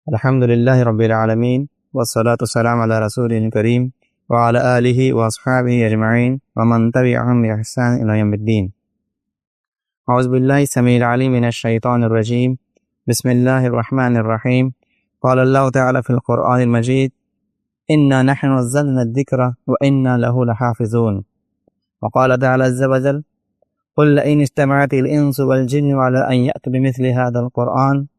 الحمد للہ رب العالمین والصلاة والسلام علی رسول کریم وعلی آلہ واصحابہ اجمعین ومن تبعہم بإحسان الی یوم الدین۔ اعوذ باللہ السمیع العلیم من الشیطان الرجیم، بسم اللہ الرحمن الرحیم۔ قال اللہ تعالی فی القرآن المجید انا نحن نزلنا الذکر وانا له لحافظون۔ وقال تعالی عز وجل قل لئن اجتمعت الانس والجن على ان یأتوا بمثل هذا القرآن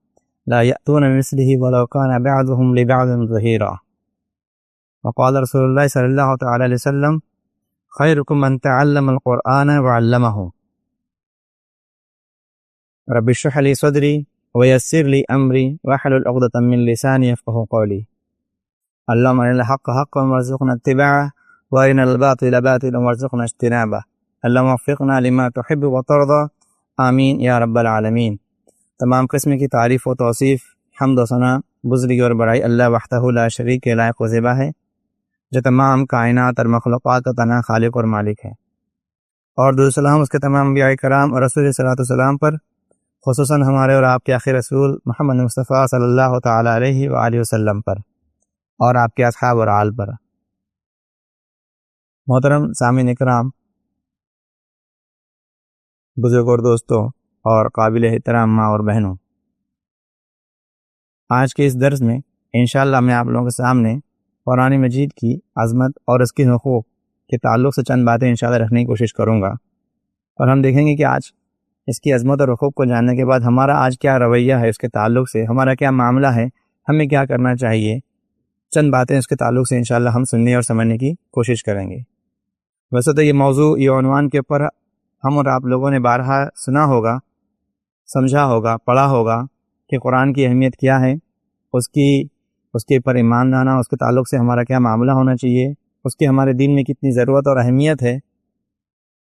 لا يأتون بمثله ولو كان بعضهم لبعض ظهيرا۔ وقال رسول الله صلى الله تعالى عليه وسلم خيركم من تعلم القرآن وعلمه۔ رب اشرح لي صدري ويسر لي أمري واحلل عقدة من لساني يفقهوا قولي۔ اللهم أرنا الحق حقا وارزقنا اتباعه وأرنا الباطل باطلا وارزقنا اجتنابه، اللهم وفقنا لما تحب وترضى، آمین یا رب العالمین۔ تمام قسم کی تعریف و توصیف، حمد و ثنا، بزرگی اور بڑائی اللہ وحدہ لا شریک کے لائق و زیبا ہے، جو تمام کائنات اور مخلوقات کا تنہا خالق اور مالک ہے، اور درود سلام اس کے تمام انبیاء کرام اور رسول صلی اللہ علیہ وسلم پر، خصوصاً ہمارے اور آپ کے آخری رسول محمد مصطفیٰ صلی اللہ تعالی علیہ وآلہ وسلم پر، اور آپ کے اصحاب اور آل پر۔ محترم سامعین اکرام، بزرگ اور دوستوں اور قابل احترام ماں اور بہنوں، آج کے اس درس میں انشاءاللہ میں آپ لوگوں کے سامنے قرآن مجید کی عظمت اور اس کے حقوق کے تعلق سے چند باتیں انشاءاللہ رکھنے کی کوشش کروں گا، اور ہم دیکھیں گے کہ آج اس کی عظمت اور حقوق کو جاننے کے بعد ہمارا آج کیا رویہ ہے، اس کے تعلق سے ہمارا کیا معاملہ ہے، ہمیں کیا کرنا چاہیے۔ چند باتیں اس کے تعلق سے انشاءاللہ ہم سننے اور سمجھنے کی کوشش کریں گے۔ ویسے تو یہ موضوع، یہ عنوان کے اوپر ہم اور آپ لوگوں نے بارہا سنا ہوگا، سمجھا ہوگا، پڑھا ہوگا کہ قرآن کی اہمیت کیا ہے، اس کے اوپر ایمان لانا، اس کے تعلق سے ہمارا کیا معاملہ ہونا چاہیے، اس کی ہمارے دین میں کتنی ضرورت اور اہمیت ہے۔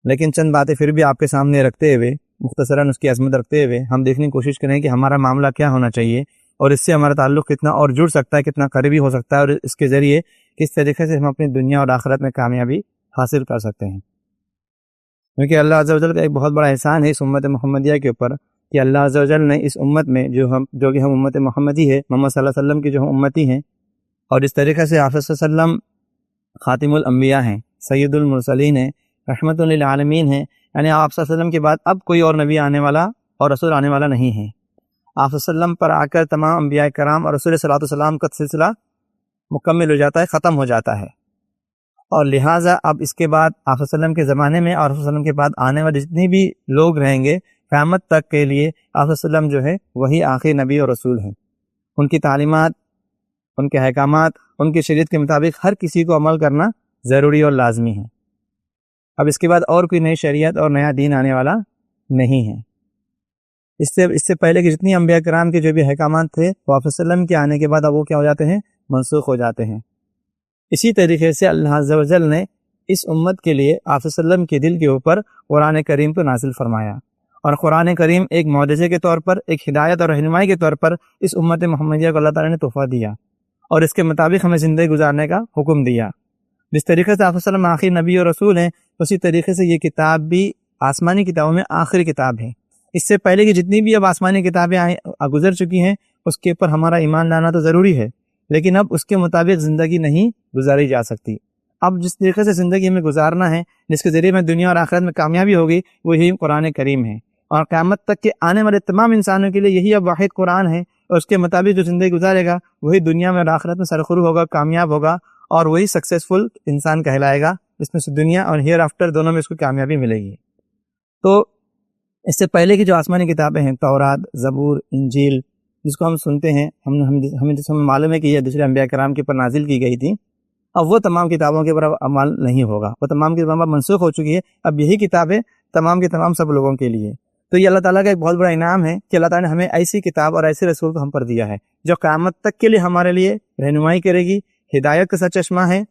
لیکن چند باتیں پھر بھی آپ کے سامنے رکھتے ہوئے، مختصراً اس کی عظمت رکھتے ہوئے، ہم دیکھنے کی کوشش کریں کہ ہمارا معاملہ کیا ہونا چاہیے، اور اس سے ہمارا تعلق کتنا اور جڑ سکتا ہے، کتنا قریبی ہو سکتا ہے، اور اس کے ذریعے کس طریقے سے ہم اپنی دنیا اور آخرت میں کامیابی حاصل کر سکتے ہیں۔ کیونکہ اللہ عز و جل کا ایک بہت بڑا احسان ہے اس امت محمدیہ کے اوپر، کہ اللہ عز و جل نے اس امت میں جو کہ ہم امت محمدی ہے، محمد صلی اللہ علیہ وسلم کی جو ہم امتی ہیں، اور اس طریقے سے آپ صلی اللہ علیہ وسلم خاتم الانبیاء ہیں، سید المرسلین ہیں، رحمت للعالمین ہیں، یعنی آپ صلی اللہ علیہ وسلم کے بعد اب کوئی اور نبی آنے والا اور رسول آنے والا نہیں ہے۔ آپ صلی اللہ علیہ وسلم پر آ کر تمام انبیاء کرام اور رسول صلی اللہ علیہ وسلم کا سلسلہ مکمل ہو جاتا ہے، ختم ہو جاتا ہے، اور لہٰذا اب اس کے بعد آپ صلی اللہ علیہ وسلم کے زمانے میں اور رسول صلی اللہ علیہ وسلم کے بعد آنے والے جتنے بھی لوگ رہیں گے قیامت تک کے لیے، آپ صلی اللہ علیہ وسلم جو ہے وہی آخری نبی اور رسول ہیں۔ ان کی تعلیمات، ان کے احکامات، ان کی شریعت کے مطابق ہر کسی کو عمل کرنا ضروری اور لازمی ہے۔ اب اس کے بعد اور کوئی نئی شریعت اور نیا دین آنے والا نہیں ہے۔ اس سے پہلے کہ جتنی انبیاء کرام کے جو بھی احکامات تھے وہ آپ صلی اللہ علیہ وسلم کے آنے کے بعد اب وہ کیا ہو جاتے ہیں، منسوخ ہو جاتے ہیں۔ اسی طریقے سے اللہ عز و جل نے اس امت کے لیے آپ صلی اللہ علیہ وسلم کے دل کے اوپر قرآن کریم کو نازل فرمایا، اور قرآن کریم ایک معجزے کے طور پر، ایک ہدایت اور رہنمائی کے طور پر اس امت محمدیہ کو اللہ تعالیٰ نے تحفہ دیا، اور اس کے مطابق ہمیں زندگی گزارنے کا حکم دیا۔ جس طریقے سے آپ صلی اللہ علیہ وسلم آخری نبی اور رسول ہیں، اسی طریقے سے یہ کتاب بھی آسمانی کتابوں میں آخری کتاب ہے۔ اس سے پہلے کی جتنی بھی اب آسمانی کتابیں گزر چکی ہیں، اس کے اوپر ہمارا ایمان لانا تو ضروری ہے، لیکن اب اس کے مطابق زندگی نہیں گزاری جا سکتی۔ اب جس طریقے سے زندگی میں گزارنا ہے، جس کے ذریعے میں دنیا اور آخرت میں کامیابی ہوگی، وہ یہی قرآن کریم ہے، اور قیامت تک کے آنے والے تمام انسانوں کے لیے یہی اب واحد قرآن ہے، اور اس کے مطابق جو زندگی گزارے گا وہی دنیا میں اور آخرت میں سرخرو ہوگا، کامیاب ہوگا، اور وہی سکسیسفل انسان کہلائے گا، جس میں سے دنیا اور ہیئر آفٹر دونوں میں اس کو کامیابی ملے گی۔ تو اس سے پہلے کی جو آسمانی کتابیں ہیں، تورات، زبور، انجیل، جس کو ہم سنتے ہیں، ہمیں جس میں معلوم ہے کہ یہ دوسرے انبیاء کرام کے اوپر نازل کی گئی تھی، اب وہ تمام کتابوں کے اوپر عمل نہیں ہوگا، وہ تمام کی تمام منسوخ ہو چکی ہے۔ اب یہی کتابیں تمام کے تمام سب لوگوں کے لیے۔ تو یہ اللہ تعالیٰ کا ایک بہت بڑا انعام ہے کہ اللہ تعالیٰ نے ہمیں ایسی کتاب اور ایسے رسول کو ہم پر دیا ہے جو قیامت تک کے لیے ہمارے لیے رہنمائی کرے گی، ہدایت کا سچ چشمہ ہے،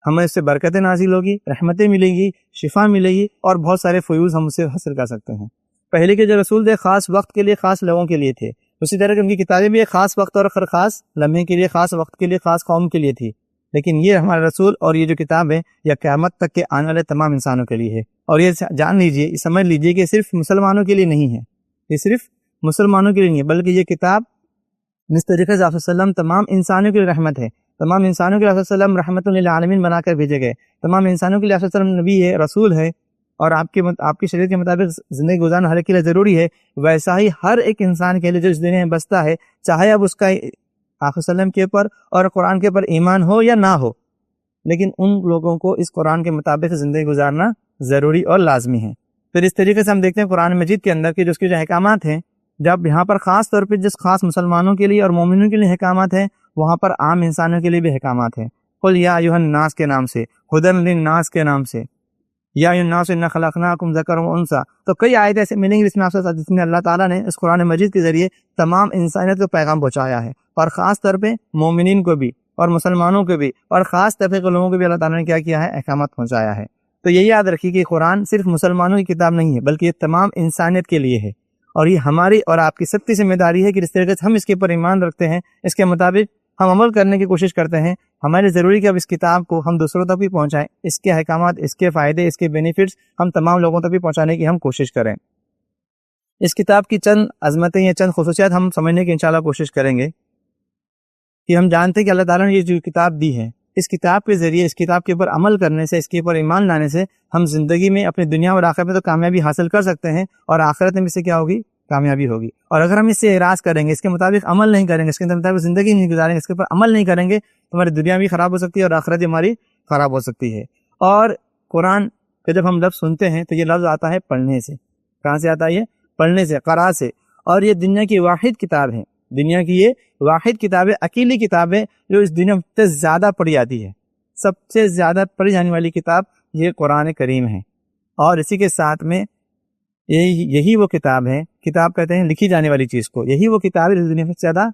ہمیں اس سے برکتیں نازل ہوگی، رحمتیں ملیں گی، شفا ملے گی، اور بہت سارے فیوز ہم اسے حاصل کر سکتے ہیں۔ پہلے کے جو رسول تھے خاص وقت کے لیے، خاص لوگوں کے لیے تھے، اسی طرح کہ ان کی کتابیں بھی ایک خاص وقت اور خاص لمحے کے لیے، خاص وقت کے لیے، خاص قوم کے لیے تھی، لیکن یہ ہمارا رسول اور یہ جو کتاب ہے یہ قیامت تک کے آنے والے تمام انسانوں کے لیے ہے۔ اور یہ جان لیجئے، یہ سمجھ لیجئے کہ صرف مسلمانوں کے لیے نہیں ہے، یہ صرف مسلمانوں کے لیے نہیں ہے، بلکہ یہ کتاب جس طریقے سے آپ صلی اللہ علیہ وسلم تمام انسانوں کے لیے رحمت ہے، تمام انسانوں کے لیے آپ صلی اللہ علیہ وسلم رحمت للعالمین بنا کر بھیجے گئے، تمام انسانوں کے لیے آپ صلی اللہ علیہ وسلم نبی ہے، رسول ہے، اور آپ کی شریعت کے مطابق زندگی گزارنا ہر ایک کے لیے ضروری ہے، ویسا ہی ہر ایک انسان کے لیے جو اس دنیا میں بستا ہے، چاہے اب اس کا آپ صلی اللہ علیہ وسلم کے اوپر اور قرآن کے اوپر ایمان ہو یا نہ ہو، لیکن ان لوگوں کو اس قرآن کے مطابق زندگی گزارنا ضروری اور لازمی ہے۔ پھر اس طریقے سے ہم دیکھتے ہیں قرآن مجید کے اندر کہ جو اس کے جو احکامات ہیں، جب یہاں پر خاص طور پہ جس خاص مسلمانوں کے لیے اور مومنوں کے لیے احکامات ہیں، وہاں پر عام انسانوں کے لیے بھی احکامات ہیں۔ قل یا ایھا الناس کے نام سے، ھدی للناس کے نام سے، یا ایھا الناس انا خلقناکم ذکرا و انثی، تو کئی آیت ایسے ملیں گی جس میں اللہ تعالیٰ نے اس قرآن مجید کے ذریعے تمام انسانیت کو پیغام پہنچایا ہے، اور خاص طور پہ مومنین کو بھی اور مسلمانوں کو بھی اور خاص طبقے کے لوگوں کو بھی اللہ تعالیٰ نے کیا کیا ہے، احکامات پہنچایا ہے۔ تو یہ یاد رکھیے کہ قرآن صرف مسلمانوں کی کتاب نہیں ہے، بلکہ یہ تمام انسانیت کے لیے ہے، اور یہ ہماری اور آپ کی سب کی ذمہ داری ہے کہ جس طریقے سے ہم اس کے اوپر ایمان رکھتے ہیں، اس کے مطابق ہم عمل کرنے کی کوشش کرتے ہیں، ہمارے ضروری کہ اب اس کتاب کو ہم دوسروں تک بھی پہنچائیں، اس کے احکامات، اس کے فائدے، اس کے بینیفٹس ہم تمام لوگوں تک بھی پہنچانے کی ہم کوشش کریں۔ اس کتاب کی چند عظمتیں یا چند خصوصیات ہم سمجھنے کی انشاءاللہ کوشش کریں گے کہ ہم جانتے ہیں کہ اللہ تعالیٰ نے یہ جو کتاب دی ہے، اس کتاب کے ذریعے، اس کتاب کے اوپر عمل کرنے سے، اس کے اوپر ایمان لانے سے ہم زندگی میں اپنی دنیا اور آخرت میں تو کامیابی حاصل کر سکتے ہیں، اور آخرت میں اس سے کیا ہوگی؟ کامیابی ہوگی۔ اور اگر ہم اس سے اعراض کریں گے، اس کے مطابق عمل نہیں کریں گے، اس کے مطابق زندگی نہیں گزاریں گے، اس کے اوپر عمل نہیں کریں گے، تو ہماری دنیا بھی خراب ہو سکتی ہے اور آخرت ہماری خراب ہو سکتی ہے۔ اور قرآن کے جب ہم لفظ سنتے ہیں تو یہ لفظ آتا ہے پڑھنے سے۔ کہاں سے آتا ہے یہ؟ پڑھنے سے، قرأ سے۔ اور یہ دنیا کی واحد کتاب ہے، دنیا کی یہ واحد کتاب ہے، اکیلی کتاب ہے جو اس دنیا میں سب سے زیادہ پڑھی جاتی ہے، سب سے زیادہ پڑھی جانے والی کتاب یہ قرآن کریم ہے۔ اور اسی کے ساتھ میں یہی وہ کتاب ہے، کتاب کہتے ہیں لکھی جانے والی چیز کو، یہی وہ کتاب ہے جو دنیا میں سب سے زیادہ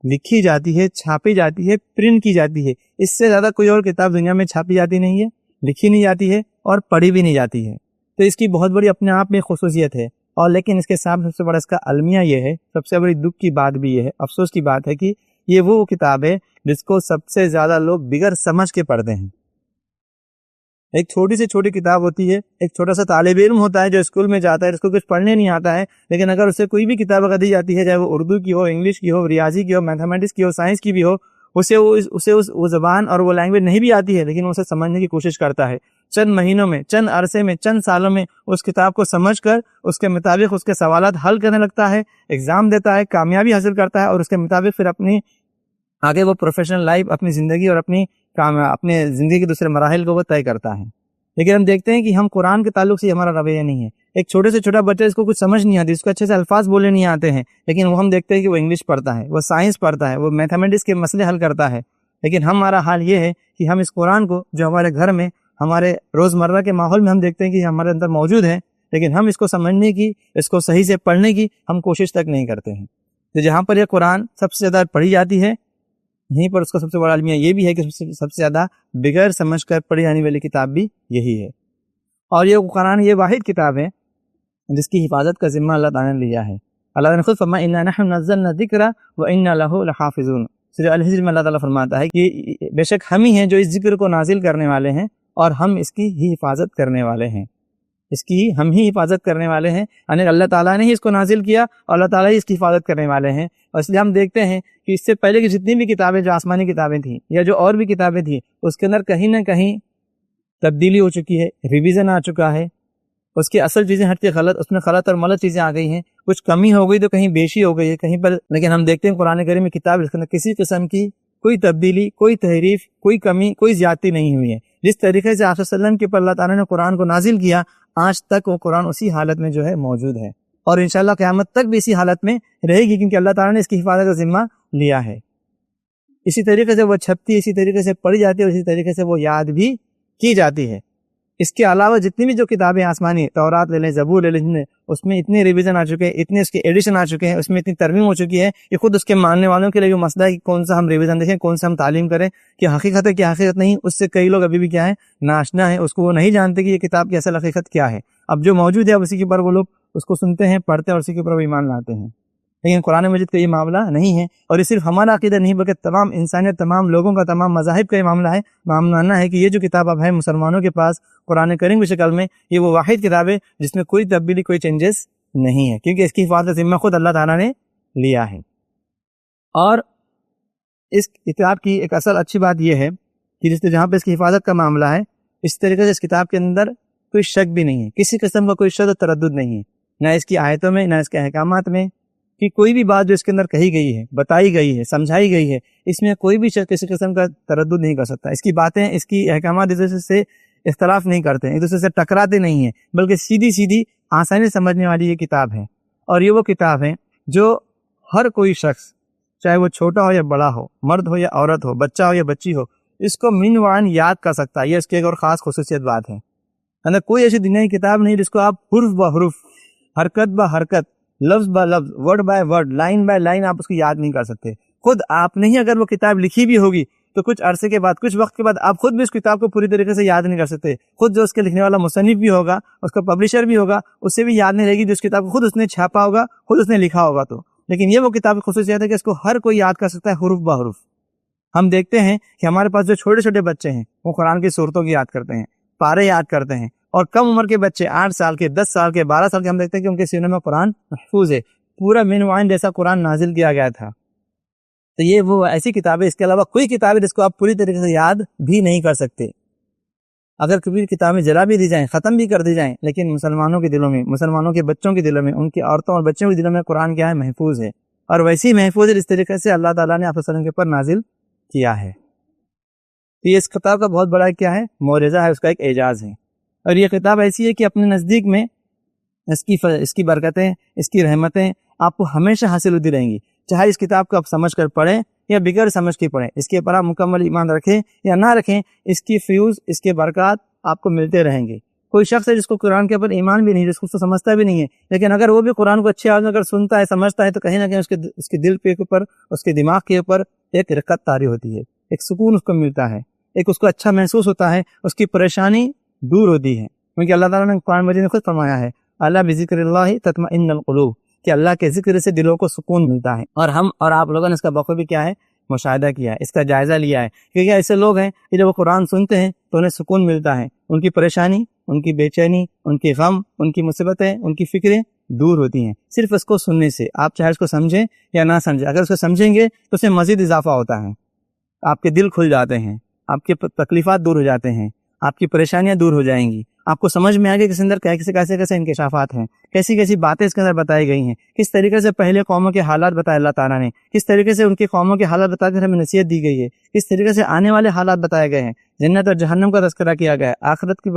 لکھی جاتی ہے، چھاپی جاتی ہے، پرنٹ کی جاتی ہے۔ اس سے زیادہ کوئی اور کتاب دنیا میں چھاپی جاتی نہیں ہے، لکھی نہیں جاتی ہے، اور پڑھی بھی نہیں جاتی ہے۔ تو اس کی بہت بڑی اپنے آپ میں خصوصیت ہے، اور لیکن اس کے ساتھ سب سے بڑا اس کا المیہ یہ ہے، سب سے بڑی دکھ کی بات بھی یہ ہے، افسوس کی بات ہے کہ یہ وہ کتاب ہے جس کو سب سے زیادہ لوگ بغیر سمجھ کے پڑھتے ہیں۔ ایک چھوٹی سے چھوٹی کتاب ہوتی ہے، ایک چھوٹا سا طالب علم ہوتا ہے جو اسکول میں جاتا ہے، جس کو کچھ پڑھنے نہیں آتا ہے، لیکن اگر اسے کوئی بھی کتاب اگر دی جاتی ہے، چاہے وہ اردو کی ہو، انگلش کی ہو، ریاضی کی ہو، میتھمیٹکس کی ہو، سائنس کی بھی ہو، اسے وہ زبان اور وہ لینگویج نہیں بھی آتی ہے، لیکن اسے سمجھنے کی کوشش کرتا ہے، چند مہینوں میں، چند عرصے میں، چند سالوں میں اس کتاب کو سمجھ کر اس کے مطابق اس کے سوالات حل کرنے لگتا ہے، ایگزام دیتا ہے، کامیابی حاصل کرتا ہے، اور اس کے مطابق پھر اپنی آگے وہ پروفیشنل لائف، اپنی زندگی اور اپنے زندگی کے دوسرے مراحل کو وہ طے کرتا ہے۔ لیکن ہم دیکھتے ہیں کہ ہم قرآن کے تعلق سے ہمارا رویہ نہیں ہے۔ ایک چھوٹے سے چھوٹا بچہ، اس کو کچھ سمجھ نہیں آتی، اس کو اچھے سے الفاظ بولنے نہیں آتے ہیں، لیکن وہ ہم دیکھتے ہیں کہ وہ انگلش پڑھتا ہے، وہ سائنس پڑھتا ہے، وہ میتھمیٹکس کے مسئلے حل کرتا ہے۔ لیکن ہمارا حال یہ ہے کہ ہم اس قرآن کو جو ہمارے گھر میں، ہمارے روزمرہ کے ماحول میں ہم دیکھتے ہیں کہ ہمارے اندر موجود ہے، لیکن ہم اس کو سمجھنے کی، اس کو صحیح سے پڑھنے کی ہم کوشش تک نہیں کرتے ہیں۔ تو جہاں پر یہ قرآن سب سے زیادہ پڑھی جاتی ہے، یہیں پر اس کا سب سے بڑا المیہ یہ بھی ہے کہ سب سے زیادہ بغیر سمجھ کر پڑھی جانے والی کتاب بھی یہی ہے۔ اور یہ قرآن یہ واحد کتاب ہے جس کی حفاظت کا ذمہ اللہ تعالیٰ نے لیا ہے۔ اللہ نے خود فرمایا اِنَّا نَحْنُ نَزَّلْنَا الذِّکْرَ وَإِنَّا لَهُ لَحَافِظُونَ۔ سورہ الحجر میں اللہ تعالیٰ فرماتا ہے کہ بے شک ہم ہی ہیں جو اس ذکر کو نازل کرنے والے ہیں، اور ہم اس کی ہی حفاظت کرنے والے ہیں، اس کی ہم ہی حفاظت کرنے والے ہیں، یعنی اللہ تعالیٰ نے ہی اس کو نازل کیا اور اللہ تعالیٰ ہی اس کی حفاظت کرنے والے ہیں۔ اور اس لیے ہم دیکھتے ہیں کہ اس سے پہلے کی جتنی بھی کتابیں جو آسمانی کتابیں تھیں یا جو اور بھی کتابیں تھیں، اس کے اندر کہیں نہ کہیں تبدیلی ہو چکی ہے، ریویژن آ چکا ہے، اس کی اصل چیزیں ہٹ کے غلط، اس میں غلط اور ملت چیزیں آ گئی ہیں، کچھ کمی ہو گئی تو کہیں بیشی ہو گئی ہے کہیں پر، لیکن ہم دیکھتے ہیں قرآن کریم میں کتاب اس کے اندر کسی قسم کی کوئی تبدیلی، کوئی تحریف، کوئی کمی، کوئی زیادتی نہیں ہوئی ہے۔ جس طریقے سے آپ صلی اللہ علیہ وسلم کے اوپر اللہ تعالیٰ نے قرآن کو نازل کیا، آج تک وہ قرآن اسی حالت میں جو ہے موجود ہے، اور انشاءاللہ قیامت تک بھی اسی حالت میں رہے گی، کیونکہ اللہ تعالیٰ نے اس کی حفاظت کا ذمہ لیا ہے۔ اسی طریقے سے وہ چھپتی ہے، اسی طریقے سے پڑھی جاتی ہے، اور اسی طریقے سے وہ یاد بھی کی جاتی ہے۔ اس کے علاوہ جتنی بھی جو کتابیں آسمانی، تورات لے لیں، زبور لے لیں، اس میں اتنے ریویژن آ چکے ہیں، اتنے اس کے ایڈیشن آ چکے ہیں، اس میں اتنی ترمیم ہو چکی ہے کہ خود اس کے ماننے والوں کے لیے جو مسئلہ ہے کہ کون سا ہم ریویژن دیکھیں، کون سا ہم تعلیم کریں، کہ حقیقت ہے کہ حقیقت نہیں، اس سے کئی لوگ ابھی بھی کیا ہے، ناشنا ہے، اس کو وہ نہیں جانتے کہ یہ کتاب کی اصل حقیقت کیا ہے۔ اب جو موجود ہے اب اسی کے اوپر وہ لوگ اس کو سنتے ہیں، پڑھتے ہیں، اور اسی کے اوپر وہ ایمان لاتے ہیں، لیکن قرآن مجید کا یہ معاملہ نہیں ہے۔ اور یہ صرف ہمارا عقیدہ نہیں بلکہ تمام انسانیت، تمام لوگوں کا، تمام مذاہب کا یہ معاملہ ہے کہ یہ جو کتاب اب ہے مسلمانوں کے پاس قرآن کریم کی شکل میں، یہ وہ واحد کتاب ہے جس میں کوئی تبدیلی، کوئی چینجز نہیں ہے، کیونکہ اس کی حفاظت ذمہ خود اللہ تعالیٰ نے لیا ہے۔ اور اس کتاب کی ایک اصل اچھی بات یہ ہے کہ جہاں پہ اس کی حفاظت کا معاملہ ہے، اس طریقے سے اس کتاب کے اندر کوئی شک بھی نہیں ہے، کسی قسم کا کوئی شک و تردد نہیں ہے، نہ اس کی آیتوں میں نہ اس کے احکامات میں، کہ کوئی بھی بات جو اس کے اندر کہی گئی ہے، بتائی گئی ہے، سمجھائی گئی ہے، اس میں کوئی بھی شخص کسی قسم کا تردد نہیں کر سکتا۔ اس کی باتیں، اس کی احکامات ایک دوسرے سے اختلاف نہیں کرتے ہیں، ایک دوسرے سے ٹکراتے نہیں ہیں، بلکہ سیدھی سیدھی آسانی سمجھنے والی یہ کتاب ہے۔ اور یہ وہ کتاب ہے جو ہر کوئی شخص، چاہے وہ چھوٹا ہو یا بڑا ہو، مرد ہو یا عورت ہو، بچہ ہو یا بچی ہو، اس کو من وعن یاد کر سکتا ہے۔ یہ اس کی ایک اور خاص خصوصیت بات ہے۔ اندر کوئی ایسی دنیا کی کتاب نہیں جس کو آپ حرف بہ حرف، حرکت بہ حرکت، لفظ بہ لفظ، word by word, line by line آپ اس کو یاد نہیں کر سکتے۔ خود آپ نے ہی اگر وہ کتاب لکھی بھی ہوگی تو کچھ عرصے کے بعد، کچھ وقت کے بعد آپ خود بھی اس کتاب کو پوری طریقے سے یاد نہیں کر سکتے۔ خود جو اس کے لکھنے والا مصنف بھی ہوگا، اس کا پبلشر بھی ہوگا، اس سے بھی یاد نہیں رہے گی جو اس کتاب کو خود اس نے چھاپا ہوگا، خود اس نے لکھا ہوگا۔ تو لیکن یہ وہ کتاب کی خصوصیت ہے کہ اس کو ہر کوئی یاد کر سکتا ہے، حرف بہ حرف۔ ہم دیکھتے ہیں کہ ہمارے پاس جو چھوٹے چھوٹے بچے ہیں وہ قرآن کی صورتوں کی یاد کرتے ہیں، پارے یاد کرتے ہیں، اور کم عمر کے بچے 8 سال کے، 10 سال کے، 12 سال کے، ہم دیکھتے ہیں کہ ان کے سینے میں قرآن محفوظ ہے، پورا من وعن جیسا قرآن نازل کیا گیا تھا۔ تو یہ وہ ایسی کتاب ہے، اس کے علاوہ کوئی کتاب ہے جس کو آپ پوری طریقے سے یاد بھی نہیں کر سکتے۔ اگر کبھی کتابیں جلا بھی دی جائیں، ختم بھی کر دی جائیں، لیکن مسلمانوں کے دلوں میں، مسلمانوں کے بچوں کے دلوں میں، ان کی عورتوں اور بچوں کے دلوں میں قرآن کیا ہے؟ محفوظ ہے، اور ویسے ہی محفوظ ہے جس طریقے سے اللہ تعالیٰ نے آپ صلی اللہ علیہ وسلم کے اوپر نازل کیا ہے۔ تو یہ اس کتاب کا بہت بڑا کیا ہے؟ معجزہ ہے، اس کا ایک اعجاز ہے۔ اور یہ کتاب ایسی ہے کہ اپنے نزدیک میں اس کی برکتیں، اس کی رحمتیں آپ کو ہمیشہ حاصل ہوتی رہیں گی، چاہے اس کتاب کو آپ سمجھ کر پڑھیں یا بغیر سمجھ کے پڑھیں، اس کے اوپر آپ مکمل ایمان رکھیں یا نہ رکھیں، اس کی فیوز، اس کے برکات آپ کو ملتے رہیں گے۔ کوئی شخص ہے جس کو قرآن کے اوپر ایمان بھی نہیں، جس کو اس کو سمجھتا بھی نہیں ہے، لیکن اگر وہ بھی قرآن کو اچھی آواز میں اگر سنتا ہے، سمجھتا ہے، تو کہیں نہ کہیں اس کے دل کے اوپر، اس کے دماغ کے اوپر ایک رقت طاری ہوتی ہے، ایک سکون اس کو ملتا ہے، ایک اس کو اچھا محسوس ہوتا ہے، اس کی پریشانی دور ہوتی ہے، کیونکہ اللہ تعالیٰ نے قرآن مجید میں خود فرمایا ہے، الا بذکر اللہ تطمئن القلوب، کہ اللہ کے ذکر سے دلوں کو سکون ملتا ہے۔ اور ہم اور آپ لوگوں نے اس کا بخوبی کیا ہے؟ مشاہدہ کیا ہے، اس کا جائزہ لیا ہے، کیونکہ ایسے لوگ ہیں کہ جب وہ قرآن سنتے ہیں تو انہیں سکون ملتا ہے، ان کی پریشانی، ان کی بے چینی، ان کی غم، ان کی مصیبتیں، ان کی فکریں دور ہوتی ہیں صرف اس کو سننے سے۔ آپ چاہے اس کو سمجھیں یا نہ سمجھیں، اگر اس کو سمجھیں گے تو اس میں مزید اضافہ ہوتا ہے، آپ کے دل کھل جاتے ہیں، آپ کے تکلیفات دور ہو جاتے ہیں، آپ کی پریشانیاں دور ہو جائیں گی، آپ کو سمجھ میں آئے گا کہ اس اندر کیسے انکشافات ہیں، کیسی باتیں اس کے اندر بتائی گئی ہیں، کس طریقے سے پہلے قوموں کے حالات بتائے اللہ تعالیٰ نے، کس طریقے سے ان کی قوموں کے حالات بتا کر ہمیں نصیحت دی گئی ہے، کس طریقے سے آنے والے حالات بتائے گئے ہیں، جنت اور جہنم کا تذکرہ کیا گیا ہے، آخرت کی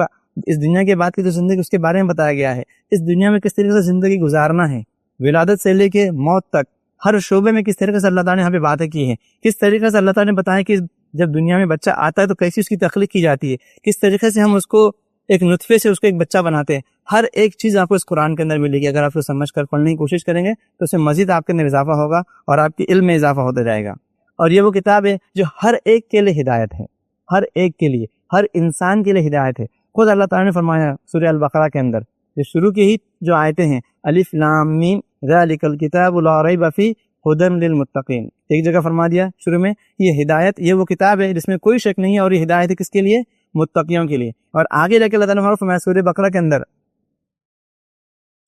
اس دنیا کے بعد کی جو زندگی اس کے بارے میں بتایا گیا ہے، اس دنیا میں کس طریقے سے زندگی گزارنا ہے، ولادت سے لے کے موت تک ہر شعبے میں کس طریقے سے اللہ تعالیٰ نے یہاں پہ باتیں کی ہیں، کس طریقے سے اللہ تعالیٰ نے بتایا کہ جب دنیا میں بچہ آتا ہے تو کیسی اس کی تخلیق کی جاتی ہے، کس طریقے سے ہم اس کو ایک نطفے سے اس کو ایک بچہ بناتے ہیں، ہر ایک چیز آپ کو اس قرآن کے اندر ملے گی۔ اگر آپ کو سمجھ کر پڑھنے کی کوشش کریں گے تو اس میں مزید آپ کے اندر اضافہ ہوگا اور آپ کے علم میں اضافہ ہوتا جائے گا۔ اور یہ وہ کتاب ہے جو ہر ایک کے لیے ہدایت ہے، ہر ایک کے لیے، ہر انسان کے لیے ہدایت ہے۔ خود اللہ تعالیٰ نے فرمایا سورہ البقرہ کے اندر، جو شروع کی ہی جو آیتیں ہیں، الف لام میم ذالک الکتاب لا ریب فیہ ھدی للمتقین، ایک جگہ فرما دیا شروع میں یہ ہدایت، یہ وہ کتاب ہے جس میں کوئی شک نہیں ہے، اور یہ ہدایت ہے کس کے لیے؟ متقیوں کے لیے۔ اور آگے جا کے اللہ تعالیٰ نے فرمایا سورہ بقرہ کے اندر،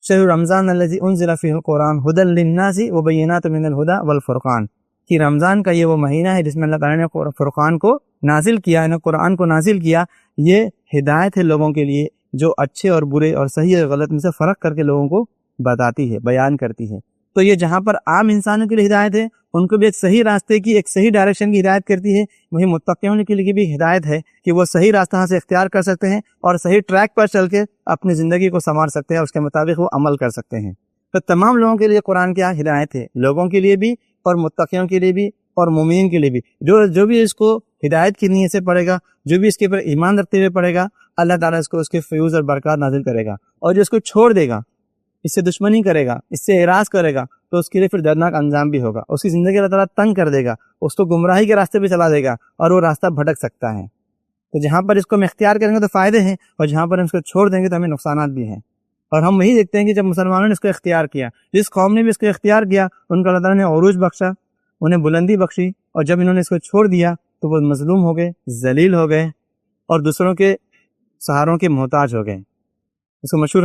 شہر رمضان الذی انزل فیہ القرآن ھدی للناس وبینات من الھدی والفرقان، کہ رمضان کا یہ وہ مہینہ ہے جس میں اللہ تعالیٰ نے فرقان کو نازل کیا ہے، قرآن کو نازل کیا، یہ ہدایت ہے لوگوں کے لیے جو اچھے اور برے اور صحیح اور غلط میں سے فرق کر کے لوگوں کو بتاتی ہے، بیان کرتی ہے۔ تو یہ جہاں پر عام انسانوں کے لیے ہدایت ہے، ان کو بھی ایک صحیح راستے کی، ایک صحیح ڈائریکشن کی ہدایت کرتی ہے، وہی متقیوں کے لیے بھی ہدایت ہے کہ وہ صحیح راستہ سے اختیار کر سکتے ہیں اور صحیح ٹریک پر چل کے اپنی زندگی کو سنوار سکتے ہیں، اس کے مطابق وہ عمل کر سکتے ہیں۔ تو تمام لوگوں کے لیے قرآن کیا ہدایت ہے، لوگوں کے لیے بھی اور متقیوں کے لیے بھی اور مومنین کے لیے بھی۔ جو بھی اس کو ہدایت کی نیت سے پڑھے گا، جو بھی اس کے اوپر ایمان رکھتے ہوئے پڑھے گا، اللہ تعالیٰ اس کو اس کے فیوز اور برکات نازل کرے گا، اور جو اس کو چھوڑ دے گا، اس سے دشمنی کرے گا، اس سے اعراض کرے گا، تو اس کے لیے پھر دردناک انجام بھی ہوگا، اس کی زندگی اللہ تعالیٰ تنگ کر دے گا، اس کو گمراہی کے راستے پہ چلا دے گا اور وہ راستہ بھٹک سکتا ہے۔ تو جہاں پر اس کو ہم اختیار کریں گے تو فائدے ہیں، اور جہاں پر ہم اس کو چھوڑ دیں گے تو ہمیں نقصانات بھی ہیں۔ اور ہم وہی دیکھتے ہیں کہ جب مسلمانوں نے اس کو اختیار کیا، جس قوم نے بھی اس کو اختیار کیا، ان کو اللہ تعالیٰ نے عروج بخشا، انہیں بلندی بخشی، اور جب انہوں نے اس کو چھوڑ دیا تو وہ مظلوم ہو گئے، ذلیل ہو گئے، اور دوسروں کے سہاروں کے محتاج ہو گئے۔ اس کو مشہور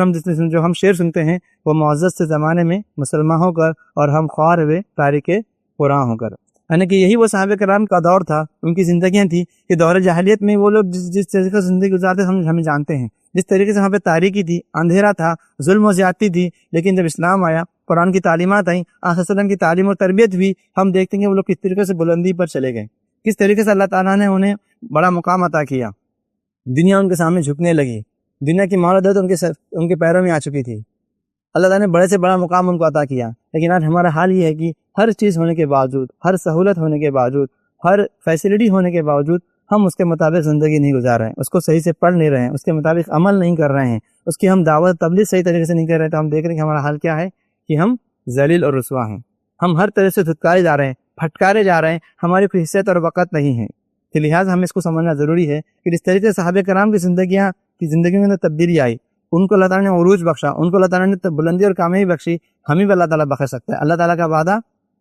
جو ہم شعر سنتے ہیں، وہ معزز سے زمانے میں مسلمان ہو کر اور ہم خوار ہوئے تاریک قرآن ہو کر، یعنی کہ یہی وہ صحابہ کرام کا دور تھا، ان کی زندگیاں تھیں کہ دور جاہلیت میں وہ لوگ جس طریقے سے زندگی گزارتے ہم جانتے ہیں، جس طریقے سے وہاں پہ تاریکی تھی، اندھیرا تھا، ظلم و زیادتی تھی، لیکن جب اسلام آیا، قرآن کی تعلیمات آئیں، آقا صلی اللہ علیہ وسلم کی تعلیم اور تربیت ہوئی، ہم دیکھتے ہیں کہ وہ لوگ کس طریقے سے بلندی پر چلے گئے، کس طریقے سے اللہ تعالیٰ نے انہیں بڑا مقام عطا کیا، دنیا ان کے سامنے جھکنے لگی، دنیا کی مہارت ان کے پیروں میں آ چکی تھی، اللہ تعالیٰ نے بڑے سے بڑا مقام ان کو عطا کیا۔ لیکن آج ہمارا حال یہ ہے کہ ہر چیز ہونے کے باوجود، ہر سہولت ہونے کے باوجود، ہر فیسلٹی ہونے کے باوجود ہم اس کے مطابق زندگی نہیں گزار رہے ہیں، اس کو صحیح سے پڑھ نہیں رہے ہیں، اس کے مطابق عمل نہیں کر رہے ہیں، اس کی ہم دعوت تبلیغ صحیح طریقے سے نہیں کر رہے ہیں، تو ہم دیکھ رہے ہیں کہ ہمارا حال کیا ہے کہ ہم ذلیل اور رسوا ہیں، ہم ہر طرح سے دھتکارے جا رہے ہیں، پھٹکارے جا رہے ہیں، ہماری کوئی حیثیت اور وقت نہیں ہے، تو لہٰذا ہمیں اس کو سمجھنا ضروری ہے کہ جس طریقے سے صحابہ کرام کی زندگی میں تبدیلی آئی، ان کو اللہ تعالیٰ نے عروج بخشا، ان کو اللہ تعالیٰ نے بلندی اور کامیابی بخشی، ہمیں بھی اللہ تعالیٰ بخش سکتا ہے۔ اللہ تعالیٰ کا وعدہ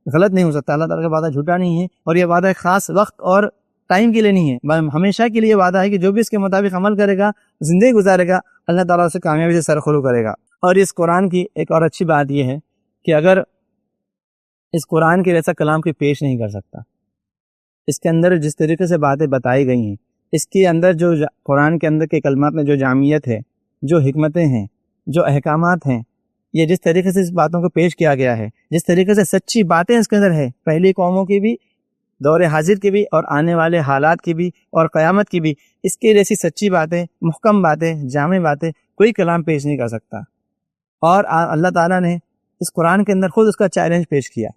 غلط نہیں ہو سکتا، اللہ تعالیٰ کا وعدہ جھوٹا نہیں ہے، اور یہ وعدہ ایک خاص وقت اور ٹائم کے لیے نہیں ہے، ہمیشہ کے لیے وعدہ ہے کہ جو بھی اس کے مطابق عمل کرے گا، زندگی گزارے گا، اللہ تعالیٰ اسے کامیابی سے سرخرو کرے گا۔ اور اس قرآن کی ایک اور اچھی بات یہ ہے کہ اگر اس قرآن کے جیسا کلام کوئی پیش نہیں کر سکتا، اس کے اندر جس طریقے سے باتیں بتائی گئی ہیں، اس کے اندر جو قرآن کے اندر کے کلمات میں جو جامعیت ہے، جو حکمتیں ہیں، جو احکامات ہیں، یہ جس طریقے سے اس باتوں کو پیش کیا گیا ہے، جس طریقے سے سچی باتیں اس کے اندر ہے، پہلی قوموں کی بھی، دور حاضر کی بھی، اور آنے والے حالات کی بھی، اور قیامت کی بھی، اس کے جیسی سچی باتیں، محکم باتیں، جامع باتیں کوئی کلام پیش نہیں کر سکتا۔ اور اللہ تعالیٰ نے اس قرآن کے اندر خود اس کا چیلنج پیش کیا،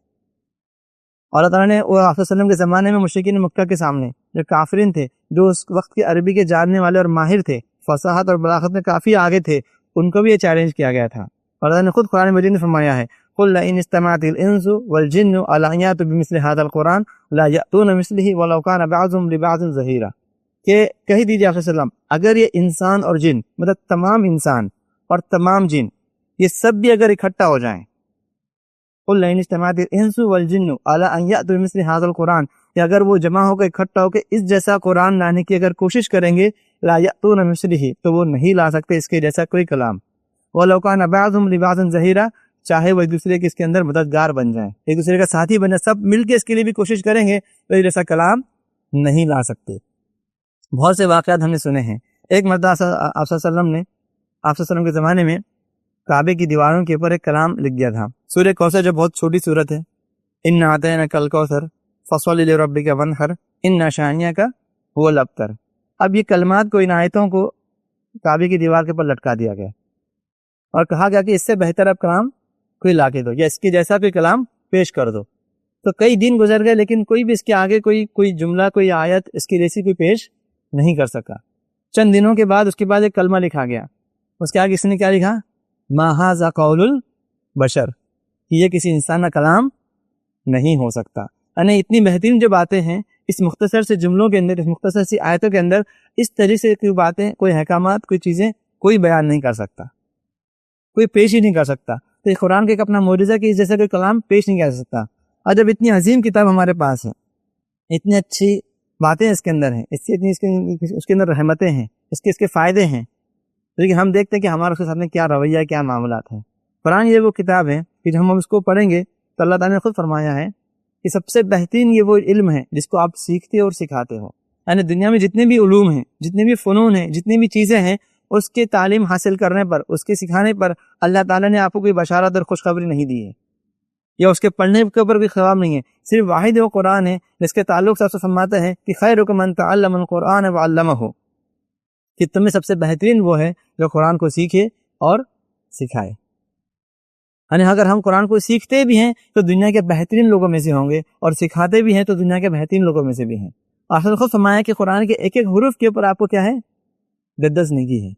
اور اللہ تعالیٰ نے وہ آپ وسلم کے زمانے میں مشرکین مکہ کے سامنے جو کافرین تھے، جو اس وقت کے عربی کے جاننے والے اور ماہر تھے، فصاحت اور بلاغت میں کافی آگے تھے، ان کو بھی یہ چیلنج کیا گیا تھا، اور اللہ نے خود قرآن مجید میں فرمایا ہے قُلْ لَئِنِ اسْتَمَعَتِ الْإِنسُ وَالْجِنُّ عَلَىٰ أَن يَأْتُوا بِمِثْلِ هَٰذَا الْقُرْآنِ لَا يَأْتُونَ بِمِثْلِهِ وَلَوْ كَانَ بَعْضُهُمْ لِبَعْضٍ ظَهِيرًا، کہ کہہ دیجیے آپ صلی اللہ علیہ وسلم، اگر یہ انسان اور جن، مطلب تمام انسان اور تمام جن، یہ سب بھی اگر اکٹھا ہو جائیں، قُلْ لَئِنِ اسْتَمَعَتِ الْإِنسُ وَالْجِنُّ عَلَىٰ أَن يَأْتُوا بِمِثْلِ هَٰذَا الْقُرْآنِ، کہ اگر وہ جمع ہو کے اکٹھا ہو کے اس جیسا قرآن لانے کی اگر کوشش کریں گے، لا یأتون بمثلہ، تو وہ نہیں لا سکتے اس کے جیسا کوئی کلام، وَلَوْ كَانَ بَعْضُهُمْ لِبَعْضٍ ظَهِيرًا، چاہے وہ ایک دوسرے کے اس کے اندر مددگار بن جائیں، ایک دوسرے کا ساتھی بن جائیں، سب مل کے اس کے لیے بھی کوشش کریں گے تو یہ جیسا کلام نہیں لا سکتے۔ بہت سے واقعات ہم نے سنے ہیں۔ ایک مرتبہ آپ صلی اللہ علیہ وسلم نے، آپ صلی اللہ علیہ وسلم کے زمانے میں کعبے کی دیواروں کے اوپر ایک کلام لکھ دیا تھا، سورہ کوثر جو بہت چھوٹی سورت ہے، اِنَّا أَعْطَيْنَاكَ الْكَوْثَرَ فَصَلِّ لِرَبِّكَ وَانْحَرْ إِنَّ شَانِئَكَ هُوَ الْأَبْتَرُ۔ اب یہ کلمات کو، ان آیتوں کو کعبے کی دیوار کے اوپر لٹکا دیا گیا اور کہا گیا کہ اس سے بہتر اب کلام کوئی لا کے دو، یا اس کے جیسا کوئی کلام پیش کر دو۔ تو کئی دن گزر گئے لیکن کوئی بھی اس کے آگے کوئی جملہ، کوئی آیت اس کی جیسی کوئی پیش نہیں کر سکا۔ چند دنوں کے بعد اس کے بعد ایک کلمہ لکھا گیا، اس کے آگے اس نے کیا لکھا؟ ما ھذا قول البشر، کہ یہ کسی انسان کا کلام نہیں ہو سکتا۔ یعنی اتنی بہترین جو باتیں ہیں اس مختصر سے جملوں کے اندر، اس مختصر سی آیتوں کے اندر، اس طریقے سے کوئی باتیں، کوئی احکامات، کوئی چیزیں کوئی بیان نہیں کر سکتا، کوئی پیش ہی نہیں کر سکتا۔ تو یہ قرآن کا ایک اپنا معجزہ کہ اس جیسا کوئی کلام پیش نہیں کر سکتا۔ اور جب اتنی عظیم کتاب ہمارے پاس ہے، اتنی اچھی باتیں اس کے اندر ہیں، اس کے اندر رحمتیں ہیں، اس کے فائدے ہیں، لیکن ہم دیکھتے ہیں کہ ہمارا اس کے سامنے کیا رویہ ہے، کیا معاملات ہیں۔ قرآن یہ وہ کتاب ہے کہ جب ہم اس کو پڑھیں گے تو اللہ تعالیٰ نے خود فرمایا ہے کہ سب سے بہترین یہ وہ علم ہے جس کو آپ سیکھتے اور سکھاتے ہو۔ یعنی دنیا میں جتنے بھی علوم ہیں، جتنے بھی فنون ہیں، جتنی بھی چیزیں ہیں، اس کے تعلیم حاصل کرنے پر، اس کے سکھانے پر اللہ تعالیٰ نے آپ کو کوئی بشارت اور خوشخبری نہیں دی ہے، یا اس کے پڑھنے کے اوپر کوئی ثواب نہیں ہے۔ صرف واحد وہ قرآن ہے جس کے تعلق سے آپ سے فرماتا ہے کہ خیرکم من تعلم القرآن وعلمہ، کہ تم میں سب سے بہترین وہ ہے جو قرآن کو سیکھے اور سکھائے۔ یعنی اگر ہم قرآن کو سیکھتے بھی ہیں تو دنیا کے بہترین لوگوں میں سے ہوں گے، اور سکھاتے بھی ہیں تو دنیا کے بہترین لوگوں میں سے بھی ہیں۔ آخر خود فرمایا کہ قرآن کے ایک ایک حرف کے اوپر آپ کو کیا ہے؟ دستگی ہے۔